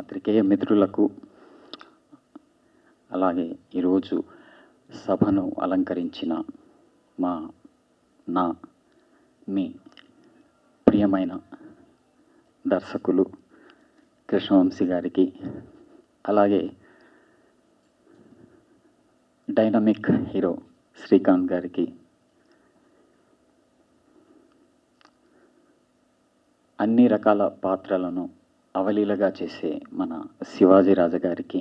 పాత్రికేయ మిత్రులకు, అలాగే ఈరోజు సభను అలంకరించిన మీ ప్రియమైన దర్శకులు కృష్ణవంశీ గారికి, అలాగే డైనమిక్ హీరో శ్రీకాంత్ గారికి, అన్ని రకాల పాత్రలను అవలీలగా చేసే మన శివాజీ రాజా గారికి,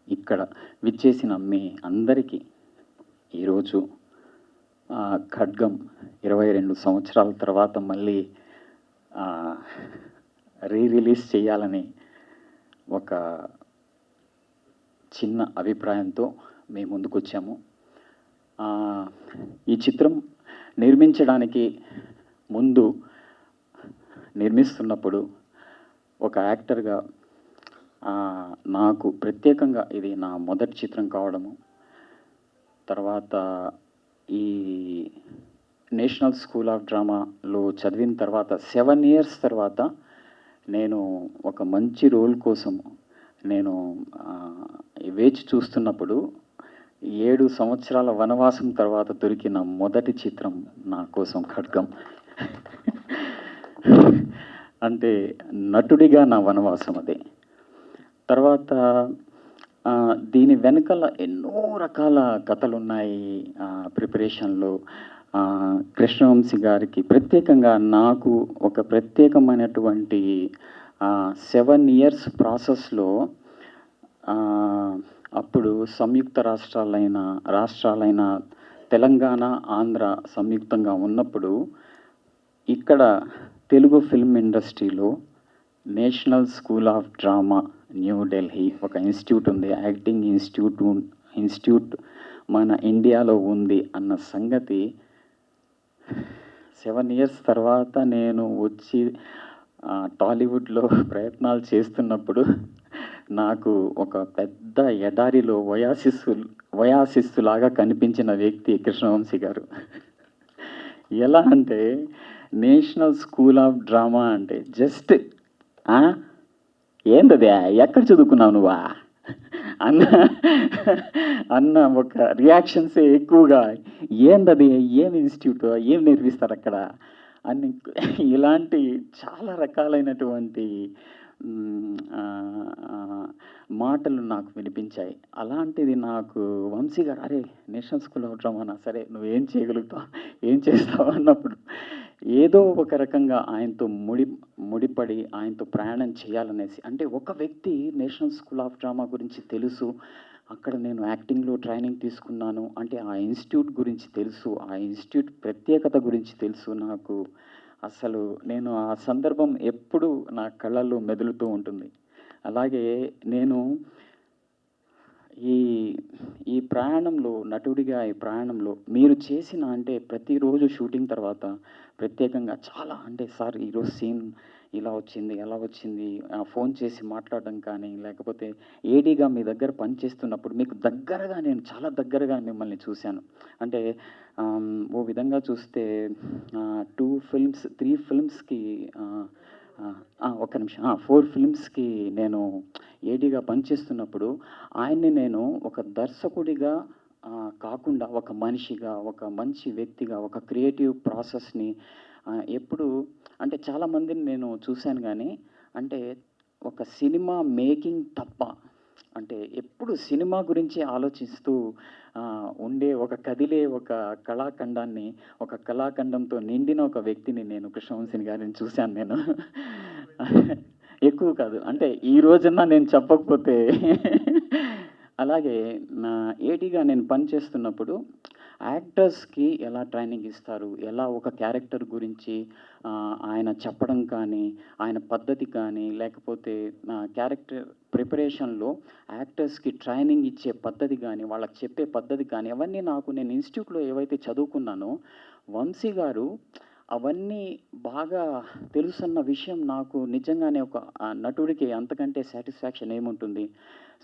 ఇక్కడ విచ్చేసిన మీ అందరికీ ఈరోజు ఖడ్గం 22 సంవత్సరాల తర్వాత మళ్ళీ రిలీజ్ చేయాలని ఒక చిన్న అభిప్రాయంతో మేము ముందుకు వచ్చాము. ఈ చిత్రం నిర్మించడానికి ముందు, నిర్మిస్తున్నప్పుడు ఒక యాక్టర్గా నాకు ప్రత్యేకంగా ఇది నా మొదటి చిత్రం కావడము, తర్వాత ఈ నేషనల్ స్కూల్ ఆఫ్ డ్రామాలో చదివిన తర్వాత 7 years తర్వాత నేను ఒక మంచి రోల్ కోసం నేను వేచి చూస్తున్నప్పుడు 7 సంవత్సరాల వనవాసం తర్వాత దొరికిన మొదటి చిత్రం నా కోసం ఖడ్గం. అంటే నటుడిగా నా వనవాసం అదే. తర్వాత దీని వెనకాల ఎన్నో రకాల కథలు ఉన్నాయి ప్రిపరేషన్లో. కృష్ణవంశీ గారికి ప్రత్యేకంగా నాకు ఒక ప్రత్యేకమైనటువంటి 7 years ప్రాసెస్లో, అప్పుడు సంయుక్త రాష్ట్రాలైన తెలంగాణ, ఆంధ్ర సంయుక్తంగా ఉన్నప్పుడు ఇక్కడ తెలుగు ఫిల్మ్ ఇండస్ట్రీలో national school of drama New Delhi ఒక ఇన్స్టిట్యూట్ ఉంది, యాక్టింగ్ ఇన్స్టిట్యూట్ మన ఇండియాలో ఉంది అన్న సంగతి 7 years తర్వాత నేను వచ్చి టాలీవుడ్లో ప్రయత్నాలు చేస్తున్నప్పుడు నాకు ఒక పెద్ద ఎడారిలో వయాసిస్సులాగా కనిపించిన వ్యక్తి కృష్ణవంశీ గారు. ఎలా అంటే నేషనల్ స్కూల్ ఆఫ్ డ్రామా అంటే జస్ట్ ఏందదే, ఎక్కడ చదువుకున్నావు నువ్వా అన్న ఒక రియాక్షన్సే ఎక్కువగా. ఏందది, ఏం ఇన్స్టిట్యూట్, ఏం నేర్పిస్తారు అక్కడ అని ఇలాంటి చాలా రకాలైనటువంటి మాటలు నాకు వినిపించాయి. అలాంటిది నాకు వంశీ గారు, అరే నేషనల్ స్కూల్ ఆఫ్ డ్రామానా, సరే నువ్వేం చేయగలుగుతావు, ఏం చేస్తావు అన్నప్పుడు ఏదో ఒక రకంగా ఆయనతో ముడిపడి ఆయనతో ప్రయాణం చేయాలనేసి. అంటే ఒక వ్యక్తి నేషనల్ స్కూల్ ఆఫ్ డ్రామా గురించి తెలుసు, అక్కడ నేను యాక్టింగ్లో ట్రైనింగ్ తీసుకున్నాను అంటే ఆ ఇన్స్టిట్యూట్ గురించి తెలుసు, ఆ ఇన్స్టిట్యూట్ ప్రత్యేకత గురించి తెలుసు నాకు. అసలు నేను ఆ సందర్భం ఎప్పుడు నా కళ్ళల్లో మెదులుతూ ఉంటుంది. అలాగే నేను ఈ ప్రయాణంలో, నటుడిగా ఈ ప్రయాణంలో మీరు చేసిన, అంటే ప్రతిరోజు షూటింగ్ తర్వాత ప్రత్యేకంగా చాలా, అంటే సార్ ఈరోజు సీన్ ఇలా వచ్చింది, ఎలా వచ్చింది, ఫోన్ చేసి మాట్లాడడం కానీ, లేకపోతే ఏడీగా మీ దగ్గర పనిచేస్తున్నప్పుడు మీకు దగ్గరగా, నేను చాలా దగ్గరగా మిమ్మల్ని చూశాను. అంటే ఓ విధంగా చూస్తే 2 films 3 filmsకి ఒక్క నిమిషం 4 filmsకి నేను ఏడీగా పనిచేస్తున్నప్పుడు ఆయన్ని నేను ఒక దర్శకుడిగా కాకుండా ఒక మనిషిగా, ఒక మంచి వ్యక్తిగా, ఒక క్రియేటివ్ ప్రాసెస్ని ఎప్పుడు, అంటే చాలామందిని నేను చూశాను కానీ, అంటే ఒక సినిమా మేకింగ్ తప్ప, అంటే ఎప్పుడు సినిమా గురించి ఆలోచిస్తూ ఉండే ఒక కదిలే ఒక కళాఖండాన్ని, ఒక కళాఖండంతో నిండిన ఒక వ్యక్తిని నేను కృష్ణవంశీ గారిని చూశాను నేను. ఎక్కువ కాదు, అంటే ఈ రోజున నేను చెప్పకపోతే. అలాగే నా ఏడీగా నేను పనిచేస్తున్నప్పుడు యాక్టర్స్కి ఎలా ట్రైనింగ్ ఇస్తారు, ఎలా ఒక క్యారెక్టర్ గురించి ఆయన చెప్పడం కానీ, ఆయన పద్ధతి కానీ, లేకపోతే క్యారెక్టర్ ప్రిపరేషన్లో యాక్టర్స్కి ట్రైనింగ్ ఇచ్చే పద్ధతి కానీ, వాళ్ళకి చెప్పే పద్ధతి కానీ, అవన్నీ నాకు, నేను ఇన్స్టిట్యూట్లో ఏవైతే చదువుకున్నానో వంశీ గారు అవన్నీ బాగా తెలుసన్న విషయం నాకు నిజంగానే ఒక నటుడికి అంతకంటే సాటిస్ఫాక్షన్ ఏముంటుంది.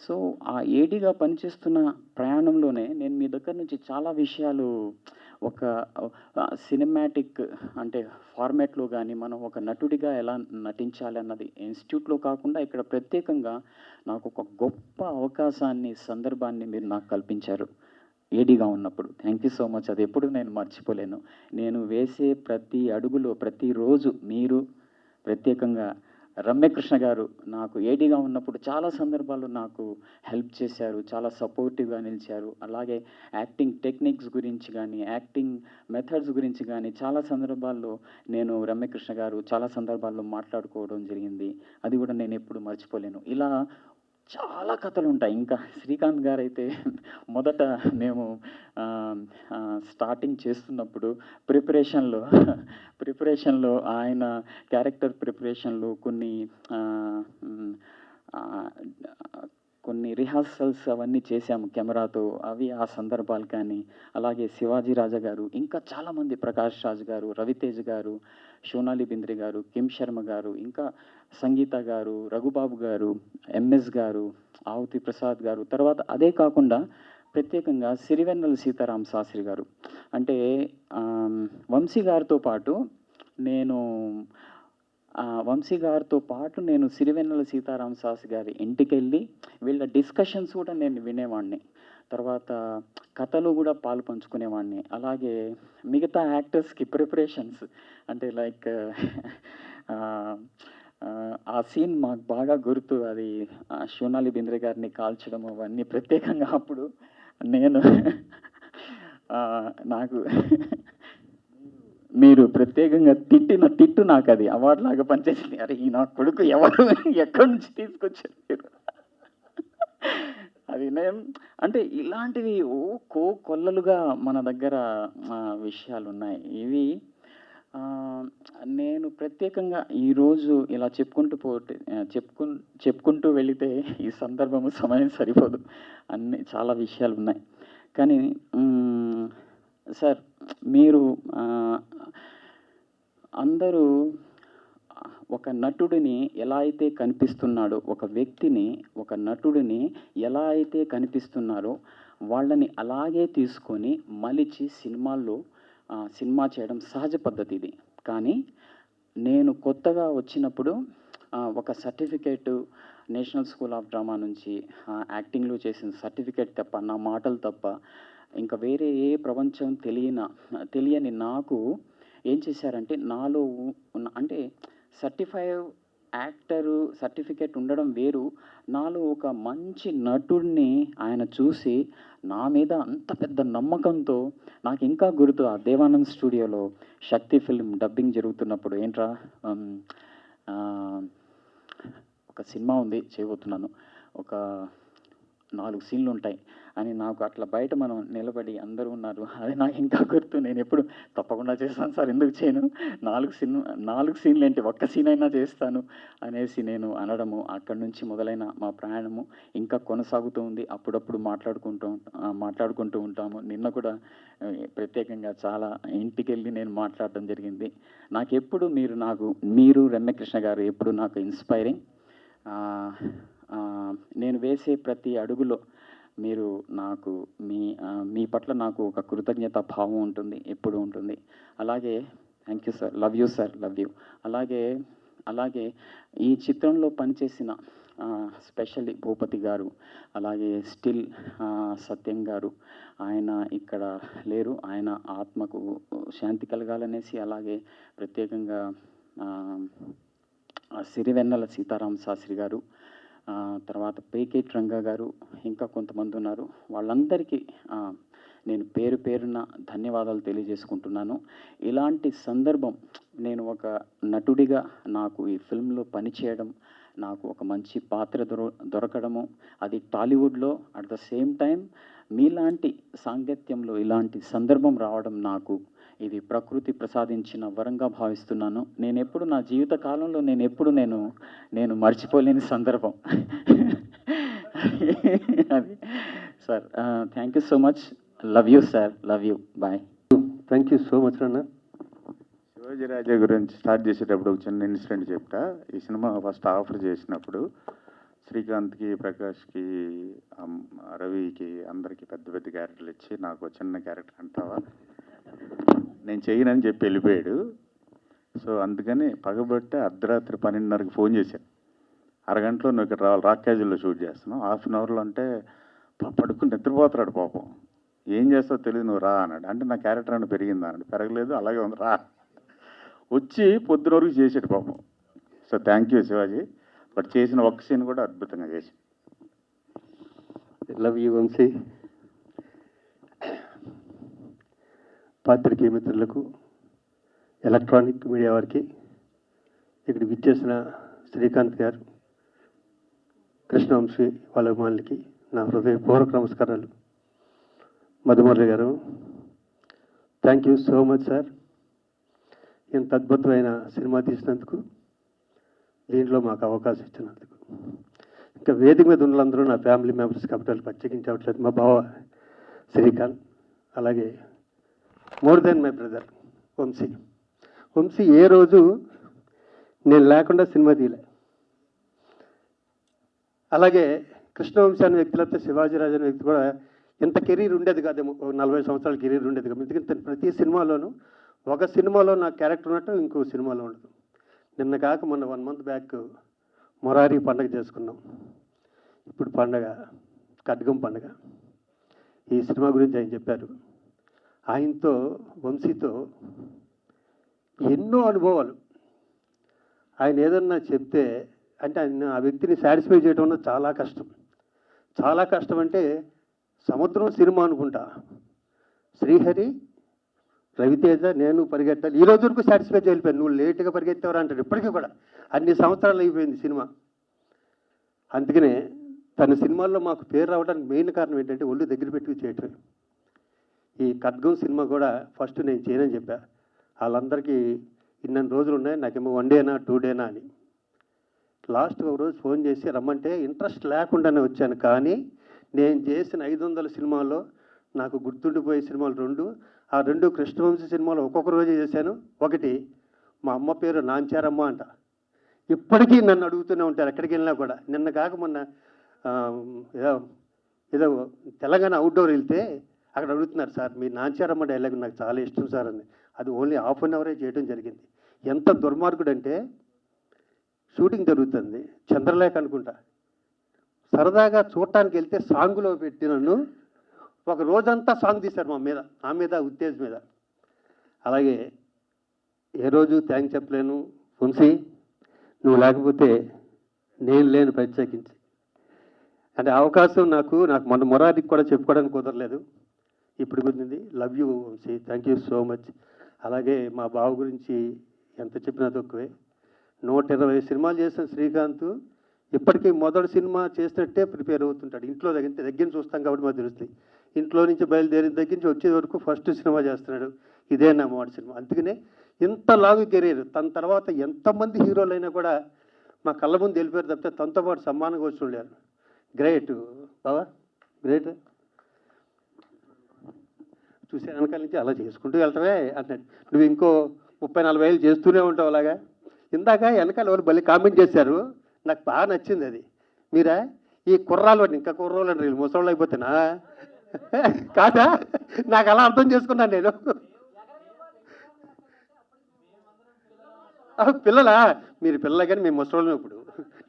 సో ఆ ఏడీగా పనిచేస్తున్న ప్రయాణంలోనే నేను మీ దగ్గర నుంచి చాలా విషయాలు ఒక సినిమాటిక్ అంటే ఫార్మాట్‌లో గాని, మనం ఒక నటుడిగా ఎలా నటించాలి అన్నది ఇన్‌స్టిట్యూట్‌లో కాకుండా ఇక్కడ ప్రత్యేకంగా నాకొక గొప్ప అవకాశాన్ని, సందర్భాన్ని మీరు నాకు కల్పించారు. ఏడీగా ఉన్నప్పుడు. Thank you so much. అది ఎప్పుడు నేను మర్చిపోలేను. నేను వేసే ప్రతి అడుగులో, ప్రతిరోజు మీరు ప్రత్యేకంగా రమ్యకృష్ణ గారు నాకు ఏడీగా ఉన్నప్పుడు చాలా సందర్భాల్లో నాకు హెల్ప్ చేశారు. చాలా సపోర్టివ్‌గా నిలిచారు. అలాగే యాక్టింగ్ టెక్నిక్స్ గురించి గానీ, యాక్టింగ్ మెథడ్స్ గురించి గానీ చాలా సందర్భాల్లో నేను రమ్యకృష్ణ గారు చాలా సందర్భాల్లో మాట్లాడుకోవడం జరిగింది. అది కూడా నేనెప్పుడు మర్చిపోలేను. ఇలా చాలా కథలుంటాయి. ఇంకా శ్రీకాంత్ గారైతే మొదట మేము స్టార్టింగ్ చేస్తున్నప్పుడు ప్రిపరేషన్‌లో ప్రిపరేషన్‌లో ఆయన క్యారెక్టర్ ప్రిపరేషన్‌లో ఆహ్, కొన్ని రిహార్సల్స్ అవన్నీ చేశాము కెమెరాతో. అవి ఆ సందర్భాలు కానీ, అలాగే శివాజీ రాజా గారు, ఇంకా చాలామంది ప్రకాష్ రాజ్ గారు, రవితేజ గారు, సోనాలి బింద్రే గారు, కిమ్ శర్మ గారు, ఇంకా సంగీత గారు, రఘుబాబు గారు, ఎంఎస్ గారు, ఆవుతి ప్రసాద్ గారు, తర్వాత అదే కాకుండా ప్రత్యేకంగా సిరివెన్నెల సీతారామ శాస్త్రి గారు. అంటే వంశీ గారితో పాటు నేను వంశీ గారితో పాటు నేను సిరివెన్నెల సీతారామ శాస్త్రి గారి ఇంటికెళ్ళి వీళ్ళ డిస్కషన్స్ కూడా నేను వినేవాడిని. తర్వాత కథలో కూడా పాలు పంచుకునేవాడిని. అలాగే మిగతా యాక్టర్స్‌కి ప్రిపరేషన్స్ అంటే లైక్ ఆ సీన్ మాకు బాగా గుర్తు. అది సోనాలి బింద్రే గారిని కాల్చడం అవన్నీ ప్రత్యేకంగా అప్పుడు నేను నాకు మీరు ప్రత్యేకంగా తిట్టిన తిట్టు నాకది అవార్డ్‌లాగా పనిచేసింది. అరే! ఈ నా కొడుకు ఎవరు ఎక్కడి నుంచి తీసుకొచ్చారు మీరు? అది నేను అంటే ఇలాంటివి కొల్లలుగా మన దగ్గర విషయాలున్నాయి. ఇవి ఆహ్, నేను ప్రత్యేకంగా ఈరోజు ఇలా చెప్పుకుంటూ వెళితే ఈ సందర్భము, సమయం సరిపోదు. చాలా విషయాలున్నాయి. కానీ సార్ మీరు అందరూ ఒక నటుడిని ఎలా అయితే కనిపిస్తున్నాడో, ఒక వ్యక్తిని, ఒక నటుడిని ఎలా అయితే కనిపిస్తున్నారో, వాళ్ళని అలాగే తీసుకొని మలిచి సినిమాల్లో సినిమా చేయడం సహజ పద్ధతి ఇది. కానీ నేను కొత్తగా వచ్చినప్పుడు ఒక certificate national school of drama నుంచి యాక్టింగ్‌లో చేసిన సర్టిఫికేట్ తప్ప, నా మాటలు తప్ప, ఇంకా వేరే ఏ ప్రపంచం తెలియని నాకు ఏం చేశారంటే నాలో అంటే సర్టిఫైడ్ యాక్టరు సర్టిఫికేట్ ఉండడం వేరు. నాలో ఒక మంచి నటుడిని ఆయన చూసి నా మీద అంత పెద్ద నమ్మకంతో నాకింకా గుర్తు ఆ దేవానంద్ స్టూడియోలో శక్తి ఫిల్మ్ డబ్బింగ్ జరుగుతున్నప్పుడు ఏంట్రా ఒక సినిమా ఉంది చేయబోతున్నాను. ఒక 4 సీన్లుంటాయి అని నాకు అట్లా బయట మనం నిలబడి అందరూ ఉన్నారు. అది నాకు ఇంకా గుర్తు. నేనెప్పుడు తప్పకుండా చేస్తాను సార్, ఎందుకు చేయను? 4 సీన్లేంటి, ఒక్క సీన్ అయినా చేస్తాను అనేసి నేను అనడము. అక్కడి నుంచి మొదలైన మా ప్రయాణము ఇంకా కొనసాగుతూ ఉంది. అప్పుడప్పుడు మాట్లాడుకుంటూ ఉంటాము. నిన్న కూడా ప్రత్యేకంగా చాలా ఇంటికెళ్ళి నేను మాట్లాడడం జరిగింది. నాకెప్పుడు మీరు రమ్యకృష్ణ గారు ఎప్పుడు నాకు ఇన్స్పైరింగ్. నేను వేసే ప్రతి అడుగులో మీరు నాకు మీ పట్ల నాకు ఒక కృతజ్ఞత భావం ఉంటుంది, ఎప్పుడూ ఉంటుంది. అలాగే thank you sir, love you sir, love you. అలాగే ఈ చిత్రంలో పనిచేసిన స్పెషల్లీ భూపతి గారు, అలాగే స్టిల్ సత్యం గారు, ఆయన ఇక్కడ లేరు. ఆయన ఆత్మకు శాంతి కలగాలనేసి, అలాగే ప్రత్యేకంగా సిరివెన్నెల సీతారామ శాస్త్రి గారు, తర్వాత పేకేటి రంగా గారు, ఇంకా కొంతమంది ఉన్నారు. వాళ్ళందరికీ నేను పేరు పేరున ధన్యవాదాలు తెలియజేసుకుంటున్నాను. ఇలాంటి సందర్భం నేను ఒక నటుడిగా నాకు ఈ ఫిల్మ్‌లో పనిచేయడం, నాకు ఒక మంచి పాత్ర దొరకడము, అది టాలీవుడ్‌లో అట్ ద సేమ్ టైమ్ మీలాంటి సాంగత్యంలో ఇలాంటి సందర్భం రావడం నాకు ఇది ప్రకృతి ప్రసాదించిన వరంగా భావిస్తున్నాను. నేనెప్పుడు నా జీవిత కాలంలో నేను మర్చిపోలేని సందర్భం. అది sir. Thank you so much. Love you sir, love you. Bye. Thank you so much అన్న. శివాజీ రాజా గురించి స్టార్ట్ చేసేటప్పుడు ఒక చిన్న ఇన్సిడెంట్ చెప్తా. ఈ సినిమా ఫస్ట్ ఆఫర్ చేసినప్పుడు శ్రీకాంత్కి, ప్రకాష్కి, రవికి అందరికీ పెద్ద పెద్ద క్యారెక్టర్లు ఇచ్చి నాకు చిన్న క్యారెక్టర్ అంటావా నేను చేయనని చెప్పి వెళ్ళిపోయాడు. సో అందుకని పగబట్టే అర్ధరాత్రి 12:30కి ఫోన్ చేశాను. అరగంటలో నువ్వు ఇక్కడ రావాలి, రాక్ క్యాజువల్లో షూట్ చేస్తున్నావు, హాఫ్ అన్ అవర్లో అంటే పడుకుని నిద్రపోతున్నాడు పాపం. ఏం చేస్తావు తెలియదు, నువ్వు రా అన్నాడు. అంటే నా క్యారెక్టర్ అని పెరిగిందా అన్నాడు. పెరగలేదు, అలాగే ఉంది, రా. వచ్చి పొద్దున వరకు చేసాడు పాపం. So thank you Shivaji. But చేసిన ఒక్క సీన్ కూడా అద్భుతంగా చేసి. Love you Vamsi. పాత్రికేయ మిత్రులకు, ఎలక్ట్రానిక్ మీడియా వారికి, ఇక్కడ విచ్చేసిన శ్రీకాంత్ గారు, కృష్ణవంశీ వాళ్ళ అభిమానులకి నా హృదయపూర్వక నమస్కారాలు. మధుమురళి గారు, thank you so much sir. ఇంత అద్భుతమైన సినిమా తీసినందుకు, దీంట్లో మాకు అవకాశం ఇచ్చినందుకు. ఇంకా వేదిక మీద ఉన్నందరూ నా ఫ్యామిలీ మెంబర్స్ కాబట్టి ప్రత్యేకించవట్లేదు. మా బావ శ్రీకాంత్, అలాగే more than my brother Vamsi. Vamsi ఏ రోజు నేను లేకుండా సినిమా తీయలే. అలాగే కృష్ణవంశీ అనే వ్యక్తి, లేకపోతే శివాజీరాజు అనే వ్యక్తి కూడా ఇంత కెరీర్ ఉండేది కాదేమో, 40 సంవత్సరాల కెరీర్ ఉండేది కాదు. ఎందుకంటే ప్రతి సినిమాలోనూ, ఒక సినిమాలో నా క్యారెక్టర్ ఉన్నట్టు ఇంకో సినిమాలో ఉండదు. నిన్న కాక మొన్న 1 month బ్యాక్ మొరారి పండగ చేసుకున్నాం. ఇప్పుడు పండగ ఖడ్గం పండగ. ఈ సినిమా గురించి ఆయన చెప్పారు. ఆయనతో, వంశీతో ఎన్నో అనుభవాలు. ఆయన ఏదన్నా చెప్తే అంటే ఆయన ఆ వ్యక్తిని సాటిస్ఫై చేయడం అన్నది చాలా కష్టం. చాలా కష్టం అంటే సముద్రం సినిమా అనుకుంటా, శ్రీహరి, రవితేజ, నేను పరిగెట్టాలి. ఈ రోజు వరకు సాటిస్ఫై చేయలేకపోయాను. నువ్వు లేటుగా పరిగెత్తేవారు అంటాడు. ఇప్పటికీ కూడా అన్ని సంవత్సరాలు అయిపోయింది సినిమా. అందుకనే తన సినిమాల్లో మాకు పేరు రావడానికి మెయిన్ కారణం ఏంటంటే ఒళ్ళు దగ్గర పెట్టి చేయటం. ఈ ఖడ్గం సినిమా కూడా ఫస్ట్ నేను చేయనని చెప్పా. వాళ్ళందరికీ ఇన్ని రోజులు ఉన్నాయి, నాకేమో 1 డేనా 2 డేనా అని. లాస్ట్ ఒక రోజు ఫోన్ చేసి రమ్మంటే ఇంట్రెస్ట్ లేకుండానే వచ్చాను. కానీ నేను చేసిన 500 సినిమాల్లో నాకు గుర్తుండిపోయే సినిమాలు 2. ఆ 2 కృష్ణవంశీ సినిమాలు ఒక్కొక్క రోజే చేశాను. ఒకటి మా అమ్మ పేరు నాంచారమ్మ అంట. ఇప్పటికీ నన్ను అడుగుతూనే ఉంటారు ఎక్కడికి వెళ్ళినా కూడా. నిన్న కాక మొన్న ఏదో తెలంగాణ అవుట్డోర్ వెళ్తే అక్కడ అడుగుతున్నారు, సార్ మీ నాంచారమ్మ డైలాగ్ నాకు చాలా ఇష్టం సార్ అని. అది ఓన్లీ హాఫ్ అన్ అవరే చేయడం జరిగింది. ఎంత దుర్మార్గుడు అంటే, షూటింగ్ జరుగుతుంది, చంద్రలేఖ అనుకుంటా, సరదాగా చూడటానికి వెళ్తే సాంగులో పెట్టి నన్ను ఒక రోజంతా సాంగ్ తీశారు మా మీద, నా మీద, ఉత్తేజ్ మీద. అలాగే ఏ రోజు థ్యాంక్స్ చెప్పలేను వంశీ, నువ్వు లేకపోతే నేను లేను ప్రత్యేకించి. అంటే అవకాశం నాకు మొన్న మొరారికి కూడా చెప్పుకోవడానికి కుదరలేదు, ఇప్పుడు కుదిరింది. Love you Vamsi, thank you so much. అలాగే మా బావ గురించి ఎంత చెప్పినా తక్కువే. 120 సినిమాలు చేసిన శ్రీకాంత్ ఇప్పటికీ మొదటి సినిమా చేసినట్టే ప్రిపేర్ అవుతుంటాడు. ఇంట్లో దగ్గర చూస్తాం కాబట్టి మాకు తెలుస్తుంది. ఇంట్లో నుంచి బయలుదేరిన దగ్గర నుంచి వచ్చే వరకు ఫస్ట్ సినిమా చేస్తున్నాడు. ఇదే నా మొదటి సినిమా. అందుకనే ఇంత లాంగ్ కెరీర్. తన తర్వాత ఎంతమంది హీరోలు అయినా కూడా మా కళ్ళ ముందు వెళ్ళిపోయారు తప్పితే తనతో పాటు సమానంగా వచ్చి ఉండేవారు. గ్రేట్ బావా, గ్రేట్. చూసే వెనకాల నుంచి అలా చేసుకుంటూ వెళ్తావే అంటాడు. నువ్వు ఇంకో 30-40 ఏళ్ళు చేస్తూనే ఉంటావు అలాగా. ఇందాక వెనకాల వాళ్ళు భలే కామెంట్ చేశారు, నాకు బాగా నచ్చింది అది. మీరా ఈ కుర్రాలు అని, ఇంకా కుర్రోళ్ళు అంటారు, వీళ్ళు ముసళ్ళు అయిపోతేనా కాదా? నాకు అలా అర్థం చేసుకున్నాను నేను. పిల్లలా? మీరు పిల్లలు కానీ మేము ముసళ్ళు. ఇప్పుడు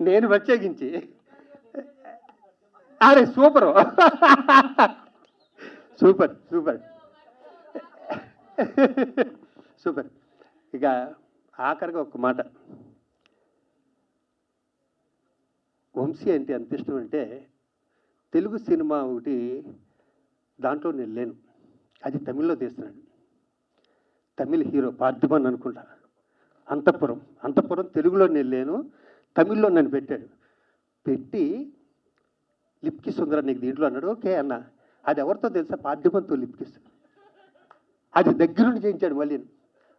నేను ప్రత్యేకించి అరే సూపరు, సూపర్ సూపర్ సూపర్. ఇక ఆఖరిగా ఒక మాట, వంశీ అంటే ఎంత ఇష్టం అంటే, తెలుగు సినిమా ఒకటి దాంట్లో నేను లేను, అది తమిళ్లో తీస్తున్నాడు. తమిళ్ హీరో పార్థిబన్ అనుకుంటా, అంతఃపురం తెలుగులో నేను లేను, తమిళ్లో నన్ను పెట్టాడు. పెట్టి లిప్ కిస్ ఉందిరా నీకు దీంట్లో అన్నాడు. ఓకే అన్న. అది ఎవరితో తెలుసా? పార్థిబన్తో లిప్ కిస్. అది దగ్గరుండి చేయించాడు మళ్ళీ.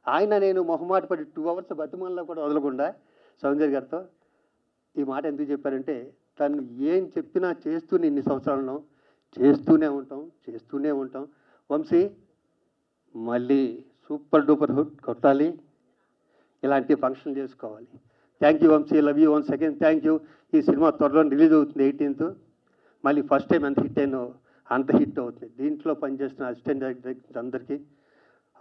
ఆయన నేను మొహమాట పడి 2 hours బతిమల్లో కూడా వదలకుండా సౌందర్య గారితో ఈ మాట ఎందుకు చెప్పారంటే, తను ఏం చెప్పినా చేస్తూనే ఇన్ని సంవత్సరాలను చేస్తూనే ఉంటాం. వంశీ మళ్ళీ సూపర్ డూపర్ హిట్ కొట్టాలి, ఇలాంటి ఫంక్షన్ చేసుకోవాలి. Thank you Vamsi, love you once again, thank you. ఈ సినిమా త్వరలో రిలీజ్ అవుతుంది 18th. మళ్ళీ ఫస్ట్ టైం ఎంత హిట్ అయినో అంత హిట్ అవుతుంది. దీంట్లో పనిచేస్తున్న అసిస్టెంట్ డైరెక్టర్ అందరికీ,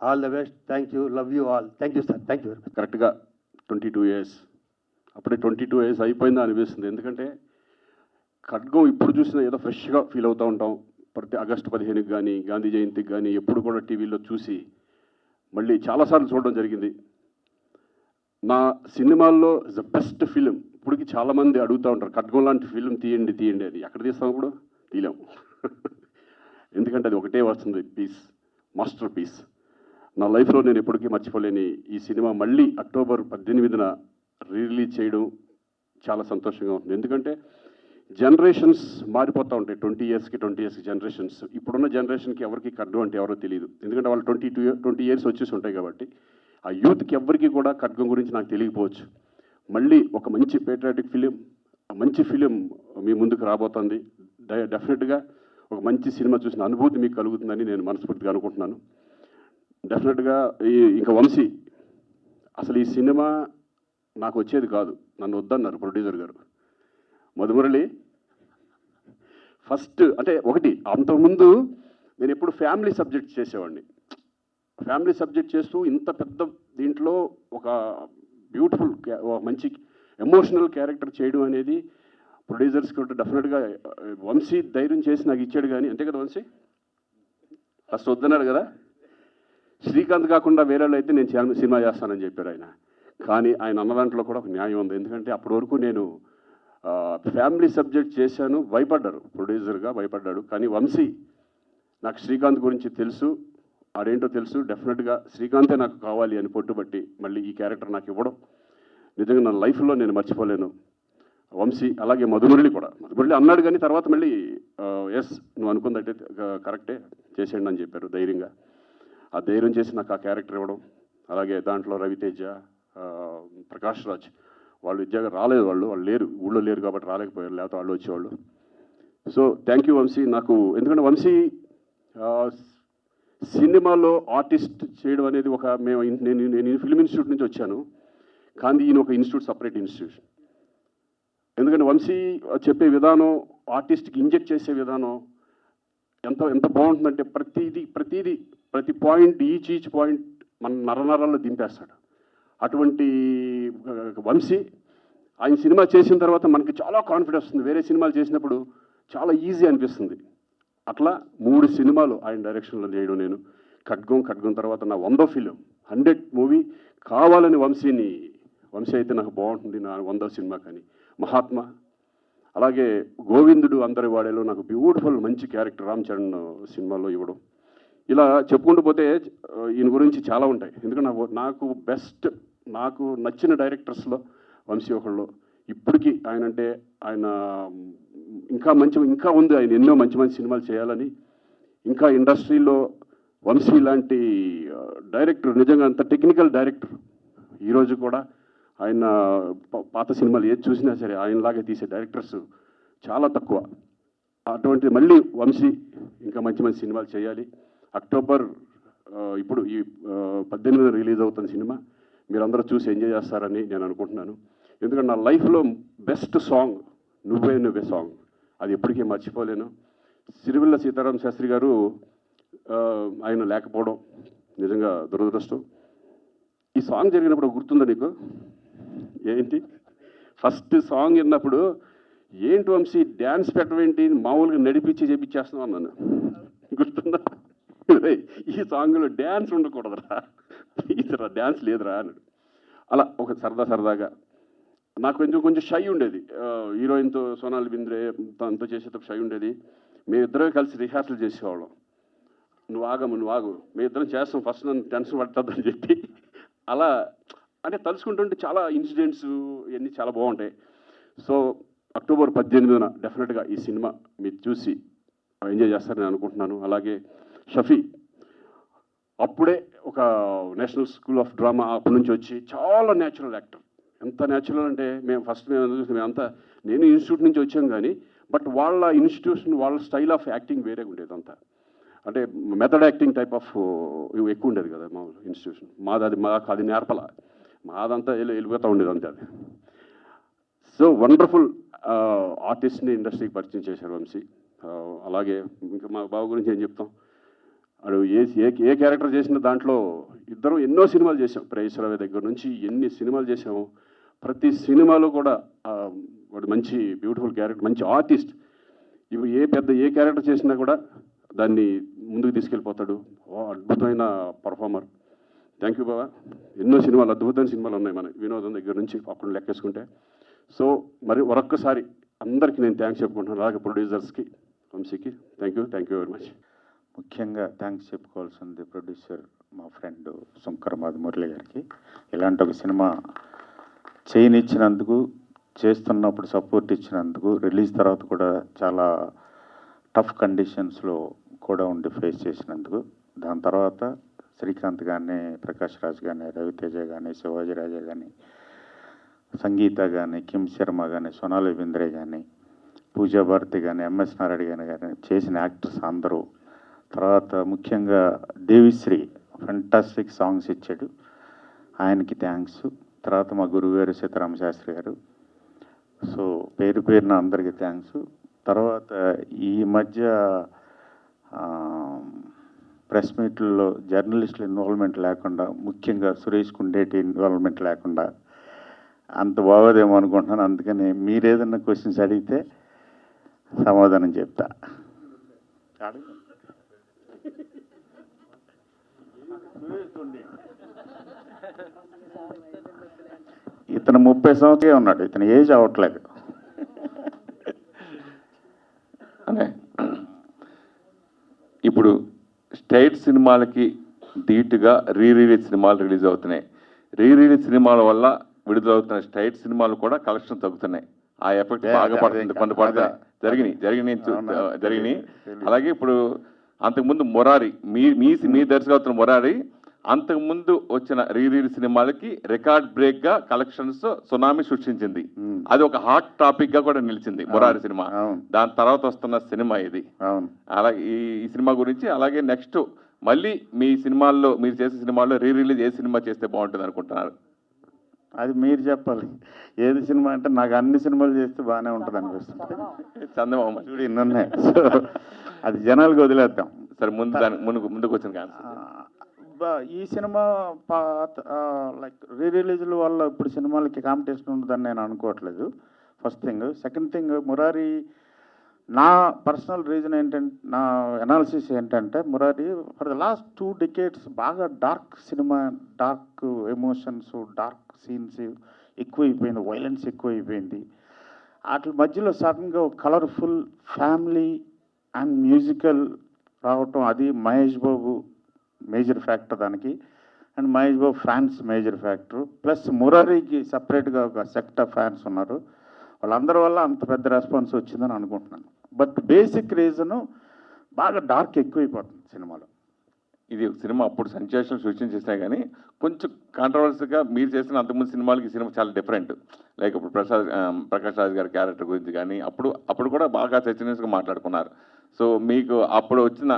all the best. Thank you. Love you all. Thank you sir. Thank you very much. కరెక్ట్గా 22 ఇయర్స్, అప్పుడే 22 ఇయర్స్ అయిపోయిందా అనిపిస్తుంది. ఎందుకంటే ఖడ్గం ఇప్పుడు చూసినా ఏదో ఫ్రెష్గా ఫీల్ అవుతూ ఉంటాం. ప్రతి ఆగస్టు 15కి కానీ గాంధీ జయంతికి కానీ ఎప్పుడు కూడా టీవీలో చూసి మళ్ళీ చాలాసార్లు చూడడం జరిగింది. నా సినిమాల్లో ద బెస్ట్ ఫిలిం ఇప్పటికి చాలామంది అడుగుతూ ఉంటారు, ఖడ్గం లాంటి ఫిలిం తీయండి తీయండి అని. ఎక్కడ తీస్తాం ఇప్పుడు? తీయలేము. ఎందుకంటే అది ఒకటే వస్తుంది, పీస్, మాస్టర్ పీస్. నా లైఫ్లో నేను ఎప్పటికీ మర్చిపోలేని ఈ సినిమా మళ్ళీ అక్టోబర్ 18న రిలీజ్ చేయడం చాలా సంతోషంగా ఉంటుంది. ఎందుకంటే జనరేషన్స్ మారిపోతూ ఉంటాయి. 20 ఇయర్స్కి జనరేషన్స్. ఇప్పుడున్న జనరేషన్కి ఎవరికి ఖడ్గం అంటే ఎవరో తెలియదు. ఎందుకంటే వాళ్ళు 20 ఇయర్స్ వచ్చేసి ఉంటాయి కాబట్టి ఆ యూత్కి ఎవరికి కూడా ఖడ్గం గురించి నాకు తెలియకపోవచ్చు. మళ్ళీ ఒక మంచి పేట్రియాటిక్ ఫిలిం, మంచి ఫిలిం మీ ముందుకు రాబోతుంది. డెఫినెట్గా ఒక మంచి సినిమా చూసిన అనుభూతి మీకు కలుగుతుందని నేను మనస్ఫూర్తిగా అనుకుంటున్నాను. డెఫినెట్గా ఇంకా వంశీ, అసలు ఈ సినిమా నాకు వచ్చేది కాదు, నన్ను వద్దన్నారు ప్రొడ్యూసర్ గారు. మధుమురళి ఫస్ట్ అంటే ఒకటి, అంతకుముందు నేను ఎప్పుడు ఫ్యామిలీ సబ్జెక్ట్ చేసేవాడిని. ఫ్యామిలీ సబ్జెక్ట్ చేస్తూ ఇంత పెద్ద దీంట్లో ఒక బ్యూటిఫుల్ మంచి ఎమోషనల్ క్యారెక్టర్ చేయడం అనేది ప్రొడ్యూసర్స్కి కూడా డెఫినెట్గా వంశీ ధైర్యం చేసి నాకు ఇచ్చాడు. కానీ అంతే కదా వంశీ, ఫస్ట్ వద్దన్నాడు కదా. శ్రీకాంత్ కాకుండా వేరే వాళ్ళు అయితే నేను సినిమా చేస్తానని చెప్పారు ఆయన. కానీ ఆయన అన్న దాంట్లో కూడా ఒక న్యాయం ఉంది. ఎందుకంటే అప్పటి వరకు నేను ఫ్యామిలీ సబ్జెక్ట్ చేశాను, భయపడ్డారు, ప్రొడ్యూసర్గా భయపడ్డాడు. కానీ వంశీ నాకు శ్రీకాంత్ గురించి తెలుసు, ఆడేంటో తెలుసు. డెఫినెట్గా శ్రీకాంతే నాకు కావాలి అని పట్టుబట్టి మళ్ళీ ఈ క్యారెక్టర్ నాకు ఇవ్వడం నిజంగా నా లైఫ్లో నేను మర్చిపోలేను. వంశీ అలాగే మధుమురళి కూడా. మధుమురళి అన్నాడు కానీ తర్వాత మళ్ళీ ఎస్ నువ్వు అనుకుందంటే కరెక్టే చేసేయండి అని చెప్పారు ధైర్యంగా. ఆ ధైర్యం చేసి నాకు ఆ క్యారెక్టర్ ఇవ్వడం. అలాగే దాంట్లో రవితేజ, ప్రకాష్ రాజ్ వాళ్ళు విద్యగా రాలేదు, వాళ్ళు లేరు, ఊళ్ళో లేరు కాబట్టి రాలేకపోయారు, లేకపోతే వాళ్ళు వచ్చేవాళ్ళు. So thank you Vamsi. నాకు ఎందుకంటే వంశీ సినిమాలో ఆర్టిస్ట్ చేయడం అనేది ఒక నేను ఫిల్మ్ ఇన్స్టిట్యూట్ నుంచి వచ్చాను, కానీ ఈయన ఒక ఇన్స్టిట్యూట్, సపరేట్ ఇన్స్టిట్యూషన్. ఎందుకంటే వంశీ చెప్పే విధానం, ఆర్టిస్ట్కి ఇంజెక్ట్ చేసే విధానం ఎంత బాగుంటుందంటే ప్రతి పాయింట్, ఈచ్ పాయింట్ మన నరనరాల్లో దింపేస్తాడు. అటువంటి వంశీ ఆయన సినిమా చేసిన తర్వాత మనకి చాలా కాన్ఫిడెన్స్ వస్తుంది. వేరే సినిమాలు చేసినప్పుడు చాలా ఈజీ అనిపిస్తుంది. అట్లా 3 సినిమాలు ఆయన డైరెక్షన్లో చేయడం. నేను ఖడ్గం తర్వాత నా 100వ ఫిలిం, 100 మూవీ కావాలని వంశీ అయితే నాకు బాగుంటుంది నా 100వ సినిమా. కానీ మహాత్మా, అలాగే గోవిందుడు అందరి వాడేలో నాకు బ్యూటిఫుల్ మంచి క్యారెక్టర్ రామ్ చరణ్ సినిమాలో ఇవ్వడం. ఇలా చెప్పుకుంటూ పోతే ఈయన గురించి చాలా ఉంటాయి. ఎందుకంటే నాకు నచ్చిన డైరెక్టర్స్లో వంశీ ఒకళ్ళు. ఇప్పటికీ ఆయన ఇంకా ఉంది, ఆయన ఎన్నో మంచి సినిమాలు చేయాలని. ఇంకా ఇండస్ట్రీలో వంశీ లాంటి డైరెక్టర్, నిజంగా అంత టెక్నికల్ డైరెక్టర్ ఈరోజు కూడా ఆయన పాత సినిమాలు ఏది చూసినా సరే ఆయనలాగే తీసే డైరెక్టర్స్ చాలా తక్కువ. అటువంటి మళ్ళీ వంశీ ఇంకా మంచి సినిమాలు చేయాలి. అక్టోబర్ ఇప్పుడు ఈ 18న రిలీజ్ అవుతున్న సినిమా మీరందరూ చూసి ఎంజాయ్ చేస్తారని నేను అనుకుంటున్నాను. ఎందుకంటే నా లైఫ్లో బెస్ట్ సాంగ్ నువ్వే సాంగ్, అది ఎప్పటికీ మర్చిపోలేను. సిరివెల్ల సీతారామ శాస్త్రి గారు ఆయన లేకపోవడం నిజంగా దురదృష్టం. ఈ సాంగ్ జరిగినప్పుడు గుర్తుందా నీకు? ఏంటి ఫస్ట్ సాంగ్ విన్నప్పుడు ఏంటి వంశీ డ్యాన్స్ పెట్టవేంటి, మామూలుగా నడిపించి చేపించేస్తున్నావు అన్నాను. గుర్తుందా? ఈ సాంగ్లో డ్యాన్స్ ఉండకూడదురా, ప్లీజ్ రా, డ్యాన్స్ లేదురా అన్నాడు. అలా ఒక సరదాగా నాకు కొంచెం షై ఉండేది. హీరోయిన్తో, సోనాలి బింద్రే తనతో చేసేటప్పుడు షై ఉండేది. మేమిద్దరం కలిసి రిహార్సల్ చేసేవాళ్ళం. నువ్వు ఆగు, మేమిద్దరం చేస్తాం, ఫస్ట్ నన్ను టెన్షన్ పట్టద్దని చెప్పి. అలా అంటే తలుచుకుంటుంటే చాలా ఇన్సిడెంట్స్ ఇవన్నీ చాలా బాగుంటాయి. సో అక్టోబర్ 18న డెఫినెట్గా ఈ సినిమా మీరు చూసి ఎంజాయ్ చేస్తారని అనుకుంటున్నాను. అలాగే షఫీ అప్పుడే ఒక నేషనల్ స్కూల్ ఆఫ్ డ్రామా అప్పటి నుంచి వచ్చి చాలా న్యాచురల్ యాక్టర్. ఎంత న్యాచురల్ అంటే నేను ఇన్స్టిట్యూట్ నుంచి వచ్చాం కానీ బట్ వాళ్ళ ఇన్స్టిట్యూషన్, వాళ్ళ స్టైల్ ఆఫ్ యాక్టింగ్ వేరే ఉండేది. అంతా అంటే మెథడ్ యాక్టింగ్ టైప్ ఆఫ్ ఎక్కువ ఉండేది కదా మా ఇన్స్టిట్యూషన్. మాకు అది నేర్పల, మాదంతా వెళ్ళిపోతూ ఉండేది అంతే అది. సో వండర్ఫుల్ ఆర్టిస్ట్ని ఇండస్ట్రీకి పరిచయం చేశారు వంశీ. అలాగే ఇంకా మా బావ గురించి ఏం చెప్తాం, వాడు ఏ క్యారెక్టర్ చేసిన దాంట్లో ఇద్దరం ఎన్నో సినిమాలు చేసాం. ప్రేయశ్రావి దగ్గర నుంచి ఎన్ని సినిమాలు చేసాము. ప్రతి సినిమాలో కూడా వాడు మంచి బ్యూటిఫుల్ క్యారెక్టర్, మంచి ఆర్టిస్ట్. ఇప్పుడు ఏ క్యారెక్టర్ చేసినా కూడా దాన్ని ముందుకు తీసుకెళ్ళిపోతాడు. అద్భుతమైన పర్ఫార్మర్. థ్యాంక్ యూ బాబా. ఎన్నో సినిమాలు, అద్భుతమైన సినిమాలు ఉన్నాయి మన వినోదం దగ్గర నుంచి అక్కడ లెక్కేసుకుంటే. సో మరి మరొక్కసారి అందరికీ నేను థ్యాంక్స్ చెప్పుకుంటున్నాను. అలాగే ప్రొడ్యూసర్స్కి, వంశీకి థ్యాంక్ యూ వెరీ మచ్. ముఖ్యంగా థ్యాంక్స్ చెప్పుకోవాల్సింది ప్రొడ్యూసర్ మా ఫ్రెండ్ శంకర్ మురళి గారికి. ఇలాంటి ఒక సినిమా చేయనిచ్చినందుకు, చేస్తున్నప్పుడు సపోర్ట్ ఇచ్చినందుకు, రిలీజ్ తర్వాత కూడా చాలా టఫ్ కండిషన్స్లో కూడా ఉండి ఫేస్ చేసినందుకు. దాని తర్వాత శ్రీకాంత్ కానీ, ప్రకాష్ రాజ్ కానీ, రవితేజ కానీ, శివాజీ రాజా కానీ, సంగీత కానీ, కిమ్ శర్మ కానీ, సోనాలి బింద్రే కానీ, పూజా భారతి కానీ, ఎంఎస్ నారాయణ కానీ చేసిన యాక్టర్స్ అందరూ. తర్వాత ముఖ్యంగా దేవిశ్రీ ఫెంటాస్టిక్ సాంగ్స్ ఇచ్చాడు, ఆయనకి థ్యాంక్స్. తర్వాత మా గురువు గారు సీతారామ శాస్త్రి గారు. సో పేరున అందరికీ థ్యాంక్స్. తర్వాత ఈ మధ్య ప్రెస్ మీట్లలో జర్నలిస్టుల ఇన్వాల్వ్మెంట్ లేకుండా, ముఖ్యంగా సురేష్ కుండేటి ఇన్వాల్వ్మెంట్ లేకుండా అంత బాగోదేమో అనుకుంటున్నాను. అందుకని మీరు ఏదన్నా క్వశ్చన్స్ అడిగితే సమాధానం చెప్తా. ఇతను 30 సంవత్సరాలే ఉన్నాడు, ఇతను ఏజ్ అవ్వట్లేదు. అనే ఇప్పుడు స్టేట్ సినిమాలకి ధీటుగా రిలీజ్ సినిమాలు రిలీజ్ అవుతున్నాయి. రిలీజ్ సినిమాల వల్ల విడుదలవుతున్న స్టేట్ సినిమాలు కూడా కలెక్షన్ తగ్గుతున్నాయి. ఆ ఎఫెక్ట్ బాగా పడుతుంది, కొన్ని పడతా జరిగినాయి. అలాగే ఇప్పుడు అంతకుముందు మొరారి, మీ దర్శకత్వం మొరారి అంతకుముందు వచ్చిన రిలీజ్ సినిమాలకి రికార్డ్ బ్రేక్ గా కలెక్షన్స్ సునామీ సృష్టించింది. అది ఒక హాట్ టాపిక్ గా కూడా నిలిచింది మొరారి సినిమా. దాని తర్వాత వస్తున్న సినిమా ఇది. అలాగే ఈ సినిమా గురించి, అలాగే నెక్స్ట్ మళ్ళీ మీ సినిమాల్లో, మీరు చేసే సినిమాల్లో రిలీజ్ ఏ సినిమా చేస్తే బాగుంటుంది అనుకుంటున్నారు? అది మీరు చెప్పాలి. ఏది సినిమా అంటే నాకు అన్ని సినిమాలు చేస్తే బాగానే ఉంటుంది అనిపిస్తుంది. చందమామ చూడు ఇన్ని ఉన్నాయి. సో అది జనాలకు వదిలేద్దాం. సరే, ముందుకు వచ్చిన కానీ ఈ సినిమా లైక్ రిలీజ్ల వల్ల ఇప్పుడు సినిమాలకి కాంపిటీషన్ ఉంటుందని నేను అనుకోవట్లేదు. First thing. Second thing, Murari నా పర్సనల్ రీజన్ ఏంటంటే, నా అనాలిసిస్ ఏంటంటే, Murari for the last 2 decades బాగా dark cinema, dark emotions, dark scenes ఎక్కువైపోయింది, వైలెన్స్ ఎక్కువైపోయింది. వాటి మధ్యలో సడన్గా ఒక కలర్ఫుల్ ఫ్యామిలీ అండ్ మ్యూజికల్ రావటం, అది మహేష్ బాబు మేజర్ ఫ్యాక్టర్ దానికి. And Mahesh Babu fans major factor. Plus మురారికి సపరేట్గా ఒక సెక్ట్ ఆఫ్ ఫ్యాన్స్ ఉన్నారు. వాళ్ళందరి వల్ల అంత పెద్ద రెస్పాన్స్ వచ్చిందని అనుకుంటున్నాను. బట్ బేసిక్ రీజను బాగా డార్క్ ఎక్కువైపోతుంది సినిమాలో. ఇది సినిమా అప్పుడు సెన్సేషన్ సృష్టించేసినా కానీ కొంచెం కాంట్రవర్సీగా మీరు చేసిన అంతకుముందు సినిమాలకి ఈ సినిమా చాలా డిఫరెంట్. లైక్ ఇప్పుడు ప్రకాష్ రాజ్ గారి క్యారెక్టర్ గురించి కానీ అప్పుడు కూడా బాగా చర్చనీయంగా మాట్లాడుకున్నారు. సో మీకు అప్పుడు వచ్చిన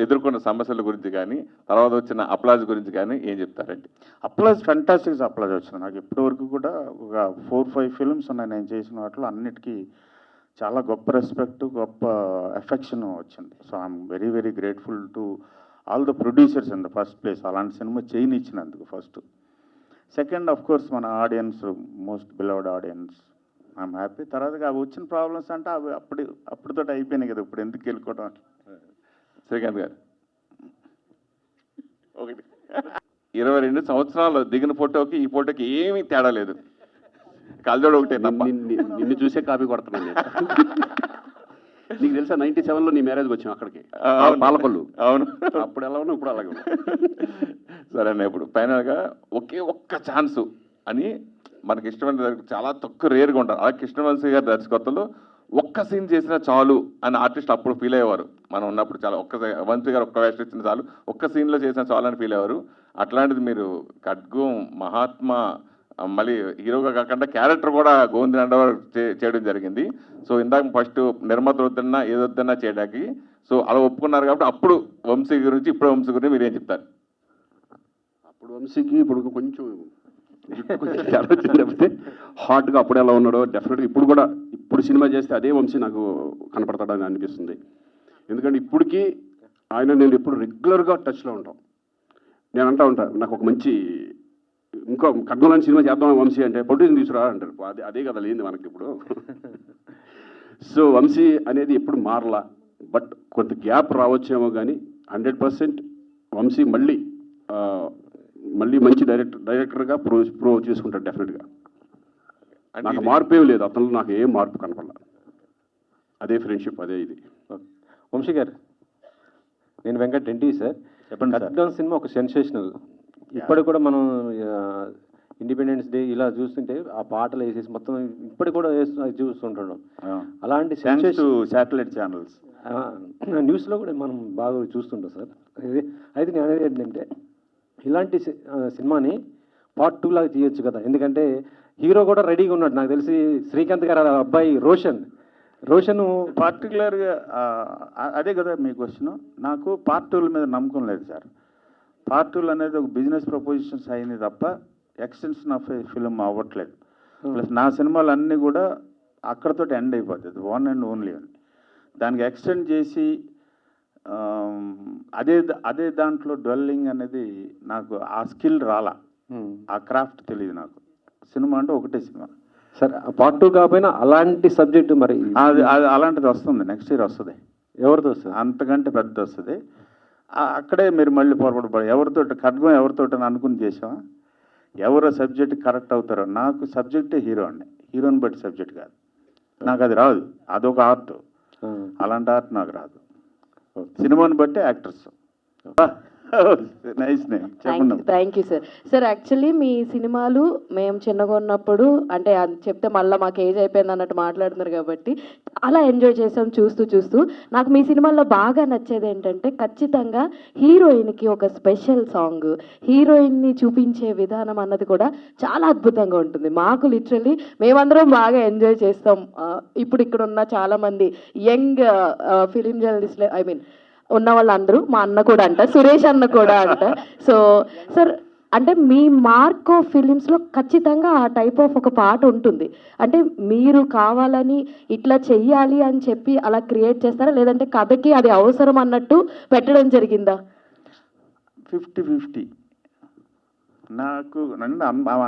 ఎదుర్కొన్న సమస్యల గురించి కానీ, తర్వాత వచ్చిన అప్లాజ్ గురించి కానీ ఏం చెప్తారండి? అప్లాజ్ ఫెంటాస్టిక్ అప్లాజ్ వచ్చింది. నాకు ఇప్పటివరకు కూడా ఒక 4-5 ఫిల్మ్స్ ఉన్నాయి నేను చేసిన వాటిలో, అన్నిటికీ చాలా గొప్ప రెస్పెక్ట్, గొప్ప ఎఫెక్షన్ వచ్చింది. So I'm very very grateful to all the producers in the first place, అలాంటి సినిమా చేయనిచ్చినందుకు ఫస్ట్. సెకండ్, ఆఫ్ కోర్స్ మన audience, most beloved audience, I'm happy. తర్వాత అవి వచ్చిన ప్రాబ్లమ్స్ అంటే అవి అప్పటితో అయిపోయినాయి కదా, ఇప్పుడు ఎందుకు వెళ్ళుకోవడం. శ్రీకాంత్ గారు, 22 సంవత్సరాలు దిగిన ఫోటోకి ఈ ఫోటోకి ఏమీ తేడా లేదు, కళ్ళజోడు ఒకటే తప్ప. నిన్ను చూసే కాపీ కొడుతున్నాను నేను. నీకు తెలుసా 97లో నీ మ్యారేజ్కి వచ్చాం అక్కడికి, పాలకొల్లు. అవును, అప్పుడు ఎలా ఉన్నావు, ఇప్పుడు అలాగే ఉన్నావు. సరే అన్న, ఇప్పుడు ఫైనల్గా ఒక్క ఛాన్సు అని మనకి ఇష్టమైన చాలా తక్కువ రేర్గా ఉంటారు. అలాగే కృష్ణవంశీ గారి దర్శకత్వంలో ఒక్క సీన్ చేసినా చాలు అని ఆర్టిస్ట్ అప్పుడు ఫీల్ అయ్యేవారు. మనం ఉన్నప్పుడు చాలా వంశీ గారు ఒక్క వేస్ట్ ఇచ్చిన చాలు, ఒక్క సీన్లో చేసినా చాలు అని ఫీల్ అయ్యేవారు. అట్లాంటిది మీరు ఖడ్గం, మహాత్మా, మళ్ళీ హీరోగా కాకుండా క్యారెక్టర్ కూడా గోవింద్ నండవర్ చేయడం జరిగింది. సో ఇందాక ఫస్ట్ నిర్మాత వద్దన్నా ఏదొద్దన్నా చేయడానికి, సో అలా ఒప్పుకున్నారు కాబట్టి అప్పుడు వంశీ గురించి, ఇప్పుడు వంశీ గురించి మీరు ఏం చెప్తారు? అప్పుడు వంశీకి ఇప్పుడు కొంచెం తేడా హాట్గా అప్పుడు ఎలా ఉన్నాడో డెఫినెట్గా ఇప్పుడు సినిమా చేస్తే అదే వంశీ నాకు కనపడతాడని అనిపిస్తుంది. ఎందుకంటే ఇప్పటికీ ఆయన నేను ఎప్పుడు రెగ్యులర్గా టచ్లో ఉంటాం. నేను అంటా ఉంటా, నాకు ఒక మంచి ఇంకో ఖడ్గంలాంటి సినిమా చేద్దాం వంశీ అంటే ప్రొడ్యూసర్ తీసుకురా అంటారు. అదే కదా లేని మనకి ఇప్పుడు. సో వంశీ అనేది ఎప్పుడు మారలా, బట్ కొంత గ్యాప్ రావచ్చేమో కానీ 100% వంశీ మళ్ళీ మంచి డైరెక్టర్గా ప్రూవ్ చేసుకుంటాడు డెఫినెట్గా. నాకు మార్పు ఏం లేదు అతను, నాకు ఏం మార్పు కనపడలా. అదే ఫ్రెండ్షిప్, అదే ఇది. వంశీ గారు, నేను వెంకట్ రెడ్డి సార్. చెప్పండి సార్. ఖడ్గం సినిమా ఒక సెన్సేషనల్. ఇప్పటికి కూడా మనం ఇండిపెండెన్స్ డే ఇలా చూస్తుంటే ఆ పాటలు వేసేసి మొత్తం ఇప్పటికి కూడా చూస్తుంటున్నాం. అలాంటి శాటిలైట్ ఛానల్స్ న్యూస్లో కూడా మనం బాగా చూస్తుంటాం సార్. అయితే నేను అనేది ఏంటంటే ఇలాంటి సినిమాని పార్ట్ 2 లాగా చేయొచ్చు కదా, ఎందుకంటే హీరో కూడా రెడీగా ఉన్నాడు. నాకు తెలిసి శ్రీకాంత్ గారు అబ్బాయి రోషన్ పర్టికులర్గా అదే కదా మీ క్వశ్చన్. నాకు పార్ట్ 2 మీద నమ్మకం లేదు సార్. పార్ట్ 2 అనేది ఒక బిజినెస్ ప్రపోజిషన్స్ అయింది తప్ప ఎక్స్టెన్షన్ ఆఫ్ ఏ ఫిల్మ్ అవ్వట్లేదు. ప్లస్ నా సినిమాలు అన్నీ కూడా అక్కడతో ఎండ్ అయిపోతుంది, వన్ అండ్ ఓన్లీ అని. దానికి ఎక్స్టెండ్ చేసి అదే దాంట్లో డ్వెల్లింగ్ అనేది నాకు ఆ స్కిల్ రాలా, ఆ క్రాఫ్ట్ తెలియదు నాకు. సినిమా అంటే ఒకటే సినిమా సార్. పార్ట్ 2 కాకపోయినా అలాంటి సబ్జెక్టు మరి అది అలాంటిది వస్తుంది, నెక్స్ట్ ఇయర్ వస్తుంది. ఎవరితో సార్? అంతకంటే పెద్ద వస్తుంది. అక్కడే మీరు మళ్ళీ పొరపడబడి ఎవరితో ఖడ్గం ఎవరితో అనుకుని చేసామా, ఎవరో సబ్జెక్ట్ కరెక్ట్ అవుతారో. నాకు సబ్జెక్టే హీరో అండి, హీరోని బట్టి సబ్జెక్ట్ కాదు. నాకు అది రాదు, అదొక ఆర్ట్. అలాంటి ఆర్ట్ నాకు రాదు. సినిమాని బట్టి యాక్టర్స్. Nice name. చెప్పండి. Thank you sir. Sir actually మీ సినిమాలు మేము చిన్నగా ఉన్నప్పుడు, అంటే అది చెప్తే మళ్ళీ మాకు ఏజ్ అయిపోయింది అన్నట్టు మాట్లాడుతున్నారు కాబట్టి అలా ఎంజాయ్ చేసాం చూస్తూ. నాకు మీ సినిమాల్లో బాగా నచ్చేది ఏంటంటే ఖచ్చితంగా హీరోయిన్కి ఒక స్పెషల్ సాంగ్, హీరోయిన్ని చూపించే విధానం అన్నది కూడా చాలా అద్భుతంగా ఉంటుంది. మాకు లిటరల్లీ మేమందరం బాగా ఎంజాయ్ చేస్తాం. ఇప్పుడు ఇక్కడ ఉన్న చాలామంది యంగ్ ఫిలిం జర్నలిస్టులు, ఐ మీన్ ఉన్న వాళ్ళందరూ, మా అన్న కూడా అంట, సురేష్ అన్న కూడా అంట. సో సార్, అంటే మీ మార్కో ఫిలిమ్స్లో ఖచ్చితంగా ఆ టైప్ ఆఫ్ ఒక పాట ఉంటుంది. అంటే మీరు కావాలని ఇట్లా చెయ్యాలి అని చెప్పి అలా క్రియేట్ చేస్తారా, లేదంటే కథకి అది అవసరం అన్నట్టు పెట్టడం జరిగిందా? 50-50. నాకు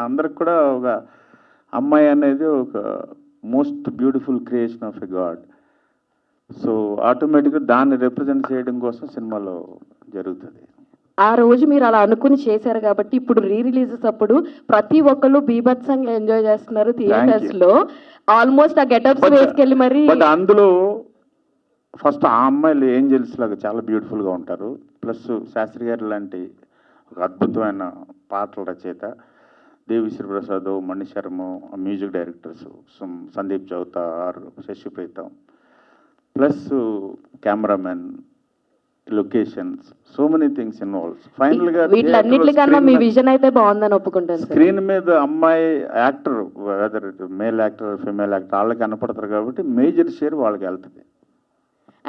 అందరికి కూడా ఒక అమ్మాయి అనేది ఒక most beautiful creation of a God. So ఆటోమేటిక్గా దాన్ని రిప్రజెంట్ చేయడం కోసం సినిమాలో జరుగుతుంది. ఆ రోజు మీరు అలా అనుకుని చేశారు కాబట్టి ఇప్పుడు రిలీజెస్ అప్పుడు ప్రతి ఒక్కళ్ళు బీభత్సంగా ఎంజాయ్ చేస్తున్నారు థియేటర్స్ లో. ఆల్మోస్ట్ ఆ గెటప్స్ వేసుకెళ్ళి మరి. బట్ అందులో ఫస్ట్ ఆ అమ్మాయిలు ఏంజల్స్ లాగా చాలా బ్యూటిఫుల్గా ఉంటారు. ప్లస్ శాస్త్రి గారు లాంటి ఒక అద్భుతమైన పాటల రచయిత, Devi Sri Prasad, Mani Sharma, music directors Sandeep Chowta, Sashi Preetham, plus cameramen, locations, so many things involves. Final గా వీటిలన్నిటికన్నా మీ విజన్ అయితే బాగుందని ఒప్పుకుంటాను. స్క్రీన్ మీద అమ్మాయి actor, weather male actor female actor, వాళ్ళకి కనపడతారు కాబట్టి మేజర్ షేర్ వాళ్ళకి వెళ్తుంది.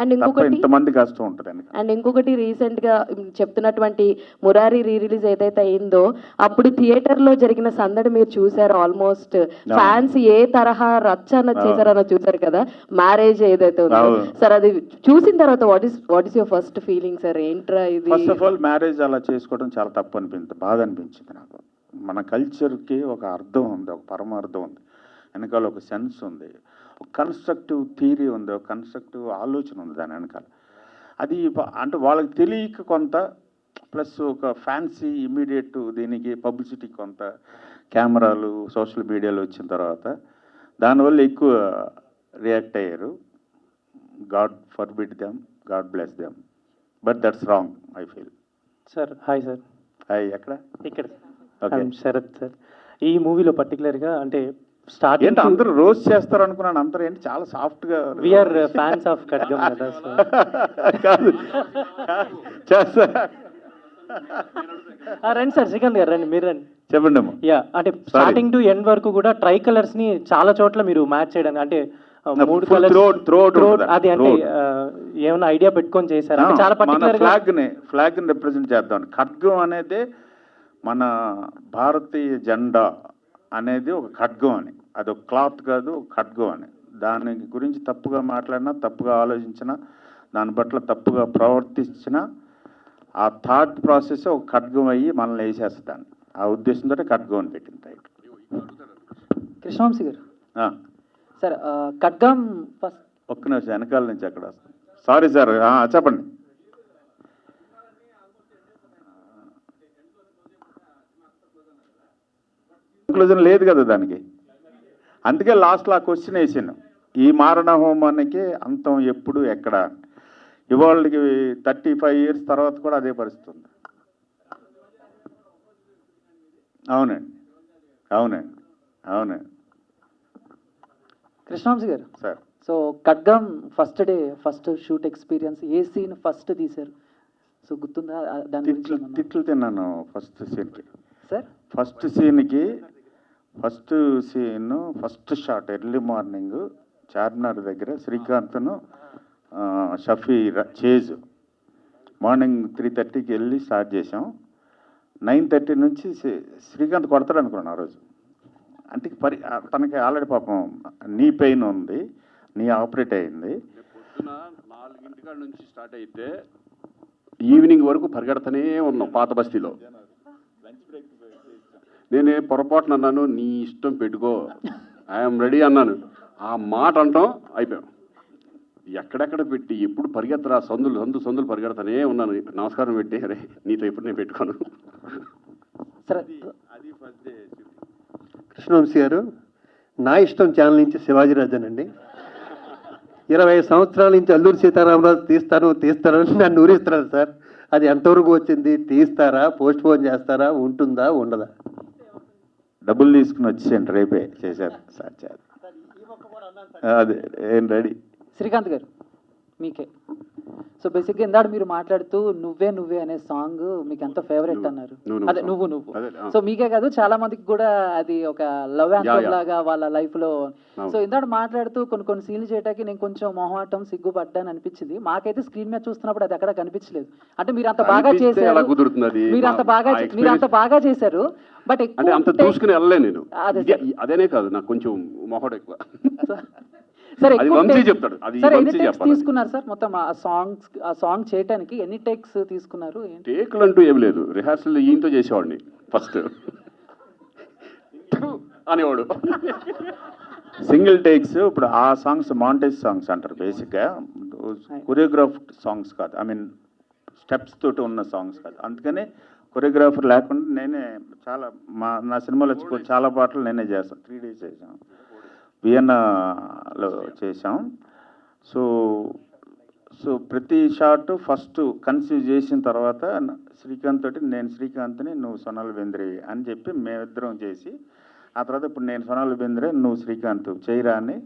అండ్ ఇంతమంది కష్టం ఉంటుంది. అండ్ ఇంకొకటి రీసెంట్ గా చెప్తున్నటువంటి మురారి రిలీజ్ ఏదైతే అయిందో అప్పుడు థియేటర్ లో జరిగిన సందడి మీరు చూసారు. ఆల్మోస్ట్ ఫ్యాన్స్ ఏ తరహా రచ్చన చేశారన్న చూసారు కదా, మ్యారేజ్ ఏదైతే ఉందో సార్. అది చూసిన తర్వాత what is your first feeling sir? ఏంట్రా ఇది? ఫస్ట్ ఆఫ్ ఆల్ మ్యారేజ్ అలా చేసుకోవడం చాలా తప్పు అనిపించింది, బాధ అనిపించింది నాకు. మన కల్చర్కి ఒక అర్థం ఉంది, ఒక పరమార్థం ఉంది, వెనకాల ఒక సెన్స్ ఉంది, ఒక కన్స్ట్రక్టివ్ థియరీ ఉంది, ఒక కన్స్ట్రక్టివ్ ఆలోచన ఉంది దాని వెనకాల. అది అంటే వాళ్ళకి తెలియక కొంత, ప్లస్ ఒక ఫ్యాన్సీ ఇమీడియట్ దీనికి పబ్లిసిటీ కొంత, కెమెరాలు సోషల్ మీడియాలో వచ్చిన తర్వాత దానివల్ల ఎక్కువ రియాక్ట్ అయ్యారు. God forbid them, God bless them, but that's wrong I feel. Sir hi sir. Hi. ఎక్కడ? ఇక్కడ. ఓకే. శరత్ సార్, ఈ మూవీలో పర్టికులర్గా అంటే స్టార్టింగ్ ఏంటి అందరూ రోజ్ చేస్తారు అనుకున్నాను, అందరూ ఏంటి చాలా సాఫ్ట్గా. వీఆర్ ఫ్యాన్స్ ఆఫ్ ఖడ్గం కదా సార్. కాదు చేస్తా. రండి సార్, శ్రీకాంత్ గారు రండి, మీరు రండి. చెప్పండి అమ్మా. యా, అంటే స్టార్టింగ్ టు ఎండ్ వరకు కూడా ట్రై కలర్స్ ని చాలా చోట్ల మీరు మ్యాచ్ చేయడానికి, అంటే 3 కలర్స్ అది, అంటే ఏమైనా ఐడియా పెట్టుకొని చేశారు? చాలా పర్టికులర్ ఫ్లాగ్ ని రిప్రజెంట్ చేద్దాం. ఖడ్గం అనేది మన భారతీయ జెండా అనేది ఒక ఖడ్గం అని, అది ఒక క్లాత్ కాదు, ఖడ్గం అని. దాని గురించి తప్పుగా మాట్లాడినా, తప్పుగా ఆలోచించినా దాని పట్ల తప్పుగా ప్రవర్తించిన ఆ థాట్ ప్రాసెస్ ఒక ఖడ్గం అయ్యి మనల్ని వేసేస్తాను. ఆ ఉద్దేశంతో ఖడ్గం అని పెట్టింది టైటిల్. కృష్ణవంశీ గారు సార్, ఖడ్గం ఫస్ట్ ఒక్క నిమిషం వెనకాల నుంచి అక్కడ వస్తాను. సారీ సార్, చెప్పండి. కంక్లూజన్ లేదు కదా దానికి, అందుకే లాస్ట్లో ఆ క్వశ్చన్ వేసాను, ఈ మారణ హోమానికి అంతం ఎప్పుడు ఎక్కడ? ఇవాళకి 35 years తర్వాత కూడా అదే పరిస్థితి ఉంది. అవునండి, అవునండి, అవునండి. కృష్ణవంశీ గారు sir, so Khadgam first shoot experience, ఏ సీన్ ఫస్ట్ తీశారు? సో గుర్తుందా దాని గురించి ఏమన్నా? తిట్లు తిన్నాను ఫస్ట్ సీన్కి. Sir first scene first shot early morning Charminar దగ్గర శ్రీకాంత్ను షఫీ చేజ్ మార్నింగ్ 3:30కి వెళ్ళి స్టార్ట్ చేసాం. 9:30 నుంచి శ్రీకాంత్ కొడతాడు అనుకున్నాను ఆ రోజు. అంటే తనకి ఆల్రెడీ పాపం నీ పెయిన్ ఉంది, నీ ఆపరేట్ అయింది. పొద్దున 4 నుంచి స్టార్ట్ అయితే ఈవినింగ్ వరకు పరిగెడతానే ఉన్నాం పాత బస్తీలో. నేనే పొరపాటున అన్నాను, నీ ఇష్టం పెట్టుకో, ఐఎమ్ రెడీ అన్నాను. ఆ మాట అంటాం అయిపోయాం. ఎక్కడెక్కడ పెట్టి ఎప్పుడు పరిగెత్తరా, సందులు పరిగెడతానే ఉన్నాను. నమస్కారం పెట్టి, అరే నీతో ఎప్పుడు నేను పెట్టుకోను. అది ఫస్ట్ డే. కృష్ణవంశీ గారు, నా ఇష్టం ఛానల్ నుంచి శివాజీరాజానండి. 20 సంవత్సరాల నుంచి అల్లూరి సీతారామరాజు తీస్తారని నన్ను ఊరిస్తున్నారు సార్. అది ఎంతవరకు వచ్చింది? తీస్తారా, పోస్ట్ పోన్ చేస్తారా, ఉంటుందా, ఉండదా? డబ్బులు తీసుకుని వచ్చేయండి, రేపే చేశారు సార్. అదే ఏం రెడీ. శ్రీకాంత్ గారు మీకే. సో బేసిక్గా ఇందాక మీరు మాట్లాడుతూ నువ్వే అనే సాంగ్ మీకు ఎంత ఫేవరెట్ అన్నారు. అదే నువ్వు. సో మీకే కాదు, చాలా మందికి కూడా అది ఒక లవ్ యాంథమ్ లాగా వాళ్ళ లైఫ్ లో. సో ఇందాక మాట్లాడుతూ కొన్ని సీన్లు చేయడానికి నేను కొంచెం మొహమాటం, సిగ్గుపడ్డాను అనిపించింది. మాకైతే స్క్రీన్ మీద చూస్తున్నప్పుడు అది ఎక్కడ కనిపించలేదు. అంటే మీరు అంత బాగా చేశారు, మీరు అంత బాగా చేశారు. బట్ అంత చూసుకుని వెళ్ళలే నేను. అదేనే కాదు, నాకు కొంచెం మొహం ఎక్కువ. సార్ తీసుకున్నారు సార్ మొత్తం ఆ సాంగ్ చేయడానికి ఎన్ని టేక్స్ తీసుకున్నారు? టేకులు అంటూ ఏం లేదు, రిహార్సల్ ఈయంతో చేసేవాడిని ఫస్ట్ అనేవాడు. Single takes. ఇప్పుడు ఆ సాంగ్స్ మాంటేజ్ సాంగ్స్ అంటారు బేసిక్గా, కొరియోగ్రాఫ్డ్ సాంగ్స్ కాదు, ఐ మీన్ స్టెప్స్ తోటి ఉన్న సాంగ్స్ కాదు. అందుకని కొరియోగ్రాఫర్ లేకుండా నేనే నా సినిమాలో చాలా పాటలు నేనే చేస్తాను. 3 days చేసాం, వియన్నాలో చేసాం. సో ప్రతి షాట్ ఫస్ట్ కన్సీవ్ చేసిన తర్వాత శ్రీకాంత్ తోటి, నేను శ్రీకాంత్ని, నువ్వు సోనాల్ బెంద్రే అని చెప్పి మేమిద్దరం చేసి, ఆ తర్వాత ఇప్పుడు నేను సోనాల్ బెంద్రే, నువ్వు శ్రీకాంత్ చేయరా అని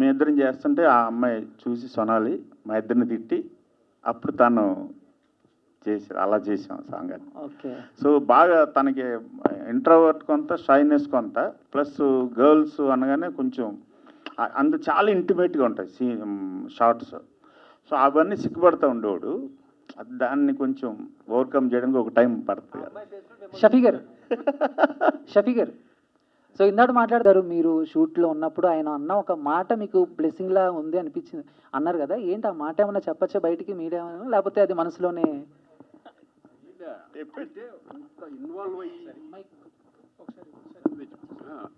మేమిద్దరం చేస్తుంటే ఆ అమ్మాయి చూసి సోనాలి మా ఇద్దరిని తిట్టి అప్పుడు తను చేసి అలా చేసాం సాంగ్ అని. సో బాగా తనకి ఇంట్రోవర్ట్ కొంత, షైనెస్ కొంత, ప్లస్ గర్ల్స్ అనగానే కొంచెం చాలా ఇంటిమేట్గా ఉంటాయి షార్ట్స్. సో అవన్నీ సిగ్గుపడుతూ ఉండేవాడు. దాన్ని కొంచెం ఓవర్కమ్ చేయడానికి ఒక టైం పడుతుంది కదా. షఫీ గారు సో ఇందాక మాట్లాడతారు, మీరు షూట్లో ఉన్నప్పుడు ఆయన అన్న ఒక మాట మీకు బ్లెస్సింగ్ లా ఉంది అనిపించింది అన్నారు కదా, ఏంటి ఆ మాట? ఏమన్నా చెప్పచ్చా బయటికి మీడియా, లేకపోతే అది మనసులోనే?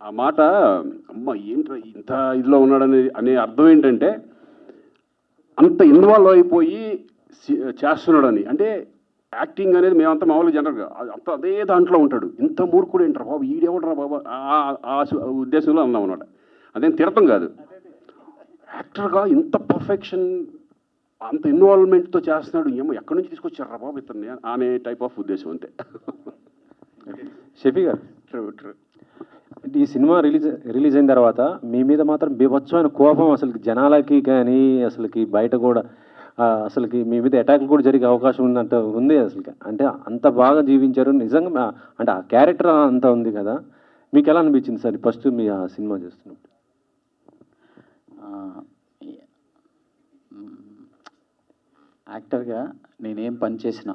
ఆ మాట అమ్మ ఏంట్రా ఇంత ఇదిలో ఉన్నాడని అనే అర్థం ఏంటంటే, అంత ఇన్వాల్వ్ అయిపోయి చేస్తున్నాడని. అంటే యాక్టింగ్ అనేది మేమంతా మామూలుగా జనరల్గా అంత అదే దాంట్లో ఉంటాడు. ఇంత మూర్ఖుడు ఏంట్రా బాబు, ఈడేవడరా బాబు, ఆ ఉద్దేశంలో అన్నాం అన్నమాట. అదేం తిడతాం కాదు, యాక్టర్గా ఇంత పర్ఫెక్షన్, అంత ఇన్వాల్వ్మెంట్తో చేస్తున్నాడు, ఏమో ఎక్కడి నుంచి తీసుకొచ్చారా బాబు ఇతన్ని అనే టైప్ ఆఫ్ ఉద్దేశం అంతే. షఫీ గారు, ఈ సినిమా రిలీజ్ అయిన తర్వాత మీ మీద మాత్రం బీభత్సమైన కోపం అసలుకి జనాలకి కానీ అసలుకి బయట కూడా అసలుకి మీ మీద అటాక్లు కూడా జరిగే అవకాశం ఉన్నట్టు ఉంది అసలుకి. అంటే అంత బాగా జీవించారు నిజంగా, అంటే ఆ క్యారెక్టర్ అంతా ఉంది కదా, మీకు ఎలా అనిపించింది సార్ ఫస్ట్ మీ ఆ సినిమా చేస్తున్నప్పుడు? యాక్టర్గా నేనేం పని చేసినా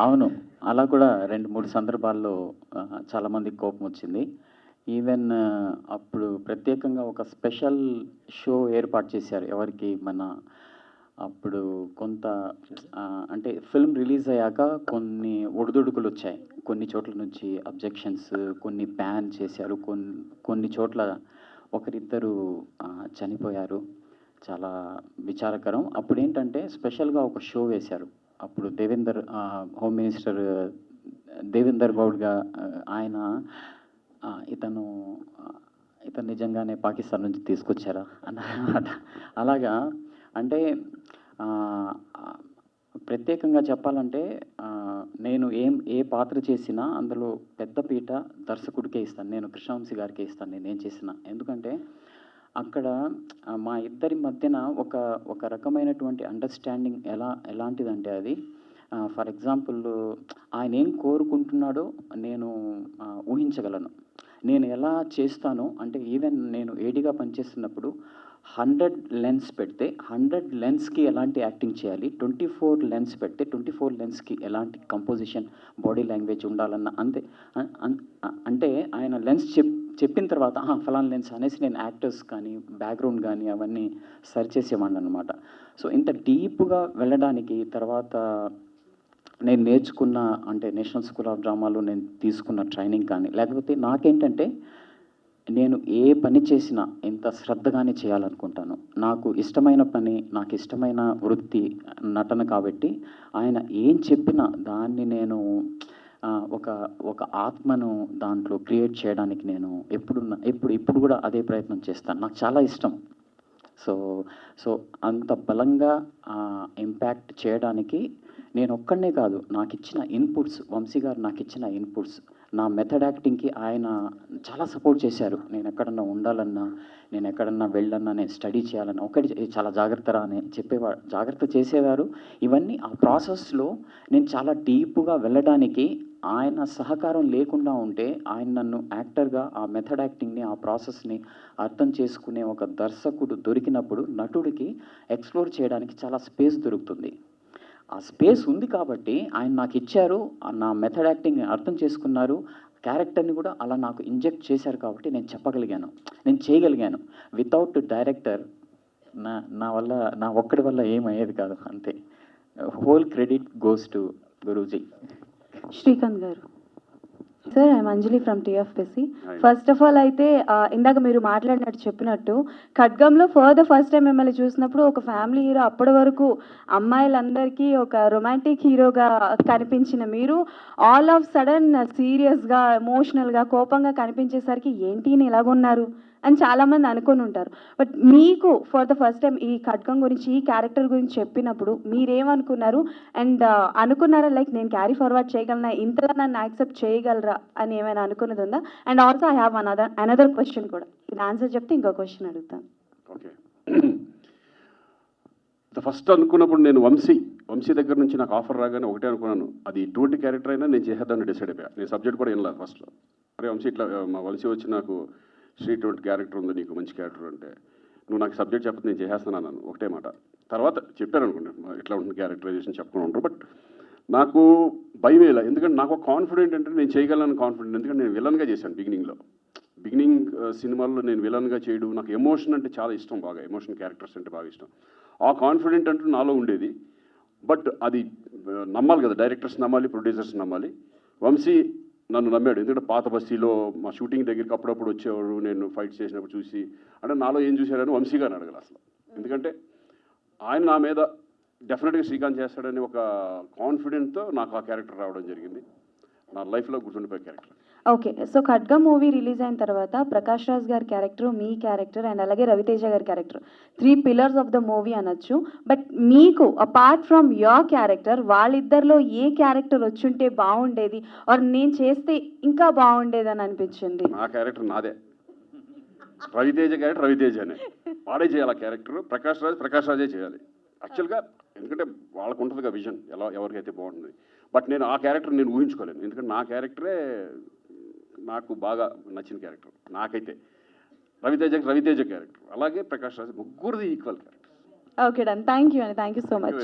అవును, అలా కూడా 2-3 సందర్భాల్లో చాలామందికి కోపం వచ్చింది. ఈవెన్ అప్పుడు ప్రత్యేకంగా ఒక స్పెషల్ షో ఏర్పాటు చేశారు. ఎవరికి మన అప్పుడు కొంత అంటే ఫిల్మ్ రిలీజ్ అయ్యాక కొన్ని ఒడిదుడుకులు వచ్చాయి. కొన్ని చోట్ల నుంచి అబ్జెక్షన్స్, కొన్ని బ్యాన్ చేశారు. కొన్ని చోట్ల ఒకరిద్దరు చనిపోయారు. చాలా విచారకరం. అప్పుడు ఏంటంటే స్పెషల్గా ఒక షో వేశారు. అప్పుడు హోమ్ మినిస్టర్ దేవేందర్ గౌడ్గా ఆయన ఇతను నిజంగానే పాకిస్తాన్ నుంచి తీసుకొచ్చారా అన్నమాట. అలాగా అంటే ప్రత్యేకంగా చెప్పాలంటే నేను ఏ పాత్ర చేసినా అందులో పెద్ద పీట దర్శకుడికే ఇస్తాను. నేను కృష్ణవంశీ గారికే ఇస్తాను నేనేం చేసినా. ఎందుకంటే అక్కడ మా ఇద్దరి మధ్యన ఒక రకమైనటువంటి అండర్స్టాండింగ్ ఎలాంటిదంటే అది ఫర్ ఎగ్జాంపుల్ ఆయన ఏం కోరుకుంటున్నాడో నేను ఊహించగలను. నేను ఎలా చేస్తానో అంటే ఈవెన్ నేను ఏడీగా పనిచేస్తున్నప్పుడు 100 లెన్స్ పెడితే 100 లెన్స్కి ఎలాంటి యాక్టింగ్ చేయాలి, 24 లెన్స్ పెడితే 24 లెన్స్కి ఎలాంటి కంపోజిషన్, బాడీ లాంగ్వేజ్ ఉండాలన్న అంతే. అంటే ఆయన లెన్స్ చెప్పిన తర్వాత ఫలానా లెన్స్ అనేసి నేను యాక్టర్స్ కానీ బ్యాక్గ్రౌండ్ కానీ అవన్నీ సర్చ్ చేసేవాడిని అనమాట. సో ఇంత డీప్గా వెళ్ళడానికి తర్వాత నేను నేర్చుకున్న అంటే నేషనల్ స్కూల్ ఆఫ్ డ్రామాలో నేను తీసుకున్న ట్రైనింగ్ కానీ లేకపోతే నాకేంటంటే నేను ఏ పని చేసినా ఎంత శ్రద్ధగానే చేయాలనుకుంటాను. నాకు ఇష్టమైన పని, నాకు ఇష్టమైన వృత్తి నటన కాబట్టి ఆయన ఏం చెప్పినా దాన్ని నేను ఒక ఆత్మను దాంట్లో క్రియేట్ చేయడానికి నేను ఇప్పుడు కూడా అదే ప్రయత్నం చేస్తాను. నాకు చాలా ఇష్టం. సో అంత బలంగా ఇంపాక్ట్ చేయడానికి నేను ఒక్కడనే కాదు, నాకు ఇచ్చిన ఇన్పుట్స్, వంశీ గారు నాకు ఇచ్చిన ఇన్పుట్స్, నా మెథడ్ యాక్టింగ్కి ఆయన చాలా సపోర్ట్ చేశారు. నేను ఎక్కడన్నా ఉండాలన్నా, నేను ఎక్కడన్నా వెళ్ళన్నా, నేను స్టడీ చేయాలన్నా ఒకటి చాలా జాగ్రత్తరా అని చెప్పేవారు, జాగ్రత్త చేసేవారు. ఇవన్నీ ఆ ప్రాసెస్లో నేను చాలా డీప్గా వెళ్ళడానికి ఆయన సహకారం లేకుండా ఉంటే ఆయన నన్ను యాక్టర్గా ఆ మెథడ్ యాక్టింగ్ని, ఆ ప్రాసెస్ని అర్థం చేసుకునే ఒక దర్శకుడు దొరికినప్పుడు నటుడికి ఎక్స్ప్లోర్ చేయడానికి చాలా స్పేస్ దొరుకుతుంది. ఆ స్పేస్ ఉంది కాబట్టి ఆయన నాకు ఇచ్చారు. నా మెథడ్ యాక్టింగ్ అర్థం చేసుకున్నారు. క్యారెక్టర్ని కూడా అలా నాకు ఇంజెక్ట్ చేశారు కాబట్టి నేను చెప్పగలిగాను, నేను చేయగలిగాను. వితౌట్ డైరెక్టర్ నా ఒక్కడి వల్ల ఏమయ్యేది కాదు. అంతే. Whole credit goes to Guruji. Srikanth గారు. Sir, I'm Anjali from TFPC. First of all అయితే ఇందాక మీరు మాట్లాడినట్టు చెప్పినట్టు ఖడ్గంలో ఫస్ట్ టైం మిమ్మల్ని చూసినప్పుడు ఒక ఫ్యామిలీ హీరో, అప్పటి వరకు అమ్మాయిలందరికీ ఒక రొమాంటిక్ హీరోగా కనిపించిన మీరు ఆల్ ఆఫ్ సడన్ సీరియస్గా, ఎమోషనల్గా, కోపంగా కనిపించేసరికి ఏంటి ఇలాగున్నారు అని చాలామంది అనుకుని ఉంటారు. బట్ మీకు ఫర్ ద ఫస్ట్ టైం ఈ ఖడ్గం గురించి, ఈ క్యారెక్టర్ గురించి చెప్పినప్పుడు మీరేమనుకున్నారు? అండ్ అనుకున్నారా లైక్ నేను క్యారీ ఫార్వర్డ్ చేయగలనా, ఇంతలా నన్ను యాక్సెప్ట్ చేయగలరా అని ఏమైనా అనుకున్నది ఉందా? And also I have another question కూడా. ఇది ఆన్సర్ చెప్తే ఇంకో క్వశ్చన్ అడుగుతాను. ఓకే. ఫస్ట్ అనుకున్నప్పుడు నేను వంశీ దగ్గర నుంచి నాకు ఆఫర్ రాగానే ఒకటే అనుకున్నాను, అది ఎటువంటి క్యారెక్టర్ అయినా నేను చేసేద్దాన్ని డిసైడ్ అయిపోయా. నేను సబ్జెక్ట్ కూడా వినలేదు ఫస్ట్లో. అరే వంశీ ఇట్లా మా వంశీ వచ్చి నాకు ఇటువంటి క్యారెక్టర్ ఉంది, నీకు మంచి క్యారెక్టర్ అంటే నువ్వు నాకు సబ్జెక్ట్ చెప్పదు నేను చేసేస్తాను అన్నాను ఒకటే మాట. తర్వాత చెప్పాను అనుకుంటాను ఇట్లా ఉంటుంది క్యారెక్టరైజేషన్ చెప్పుకుని ఉంటారు. బట్ నాకు భయం వేయాలి, ఎందుకంటే నాకు ఒక కాన్ఫిడెంట్ అంటే నేను చేయగలను కాన్ఫిడెంట్. ఎందుకంటే నేను విలన్గా చేశాను బిగినింగ్ సినిమాల్లో నేను విలన్గా చేయడం, నాకు ఎమోషన్ అంటే చాలా ఇష్టం, బాగా ఎమోషన్ క్యారెక్టర్స్ అంటే బాగా ఇష్టం. ఆ కాన్ఫిడెంట్ అంటూ నాలో ఉండేది. బట్ అది నమ్మాలి కదా, డైరెక్టర్స్ నమ్మాలి, ప్రొడ్యూసర్స్ నమ్మాలి. వంశీ నన్ను నమ్మాడు. ఎందుకంటే పాత బస్తీలో మా షూటింగ్ దగ్గరికి అప్పుడప్పుడు వచ్చేవాడు, నేను ఫైట్ చేసినప్పుడు చూసి, అంటే నాలో ఏం చూశారని వంశీ గారిని అడగాలి అసలు. ఎందుకంటే ఆయన నా మీద డెఫినెట్గా శ్రీకాంత్ చేస్తాడని ఒక కాన్ఫిడెంట్తో నాకు ఆ క్యారెక్టర్ రావడం జరిగింది. నా లైఫ్లో గుర్తుండిపోయే క్యారెక్టర్. ఓకే. సో ఖడ్గం మూవీ రిలీజ్ అయిన తర్వాత ప్రకాష్ రాజ్ గారి క్యారెక్టర్, మీ క్యారెక్టర్ అండ్ అలాగే రవితేజ గారి character 3 pillars of the movie అనొచ్చు. బట్ మీకు అపార్ట్ ఫ్రమ్ యోర్ క్యారెక్టర్ వాళ్ళిద్దరిలో ఏ క్యారెక్టర్ వచ్చుంటే బాగుండేది ఆర్ నేను చేస్తే ఇంకా బాగుండేది అని అనిపించింది? నా క్యారెక్టర్ నాదే. రవితేజ క్యారెక్టర్ రవితేజనే, వాడే చేయాలి ఆ క్యారెక్టర్. ప్రకాష్ రాజే చేయాలి యాక్చువల్గా. ఎందుకంటే వాళ్ళకు ఉంటుంది కదా విజన్, ఎవరికైతే బాగుంటుంది. బట్ నేను ఆ క్యారెక్టర్ నేను ఊహించుకోలేను, ఎందుకంటే నా క్యారెక్టరే నాకు బాగా నచ్చిన క్యారెక్టర్. నాకైతే రవితేజ క్యారెక్టర్, అలాగే ప్రకాష్ రాజ్, ముగ్గురిది equal character. Okay done. Thank you అండి. Thank you so much.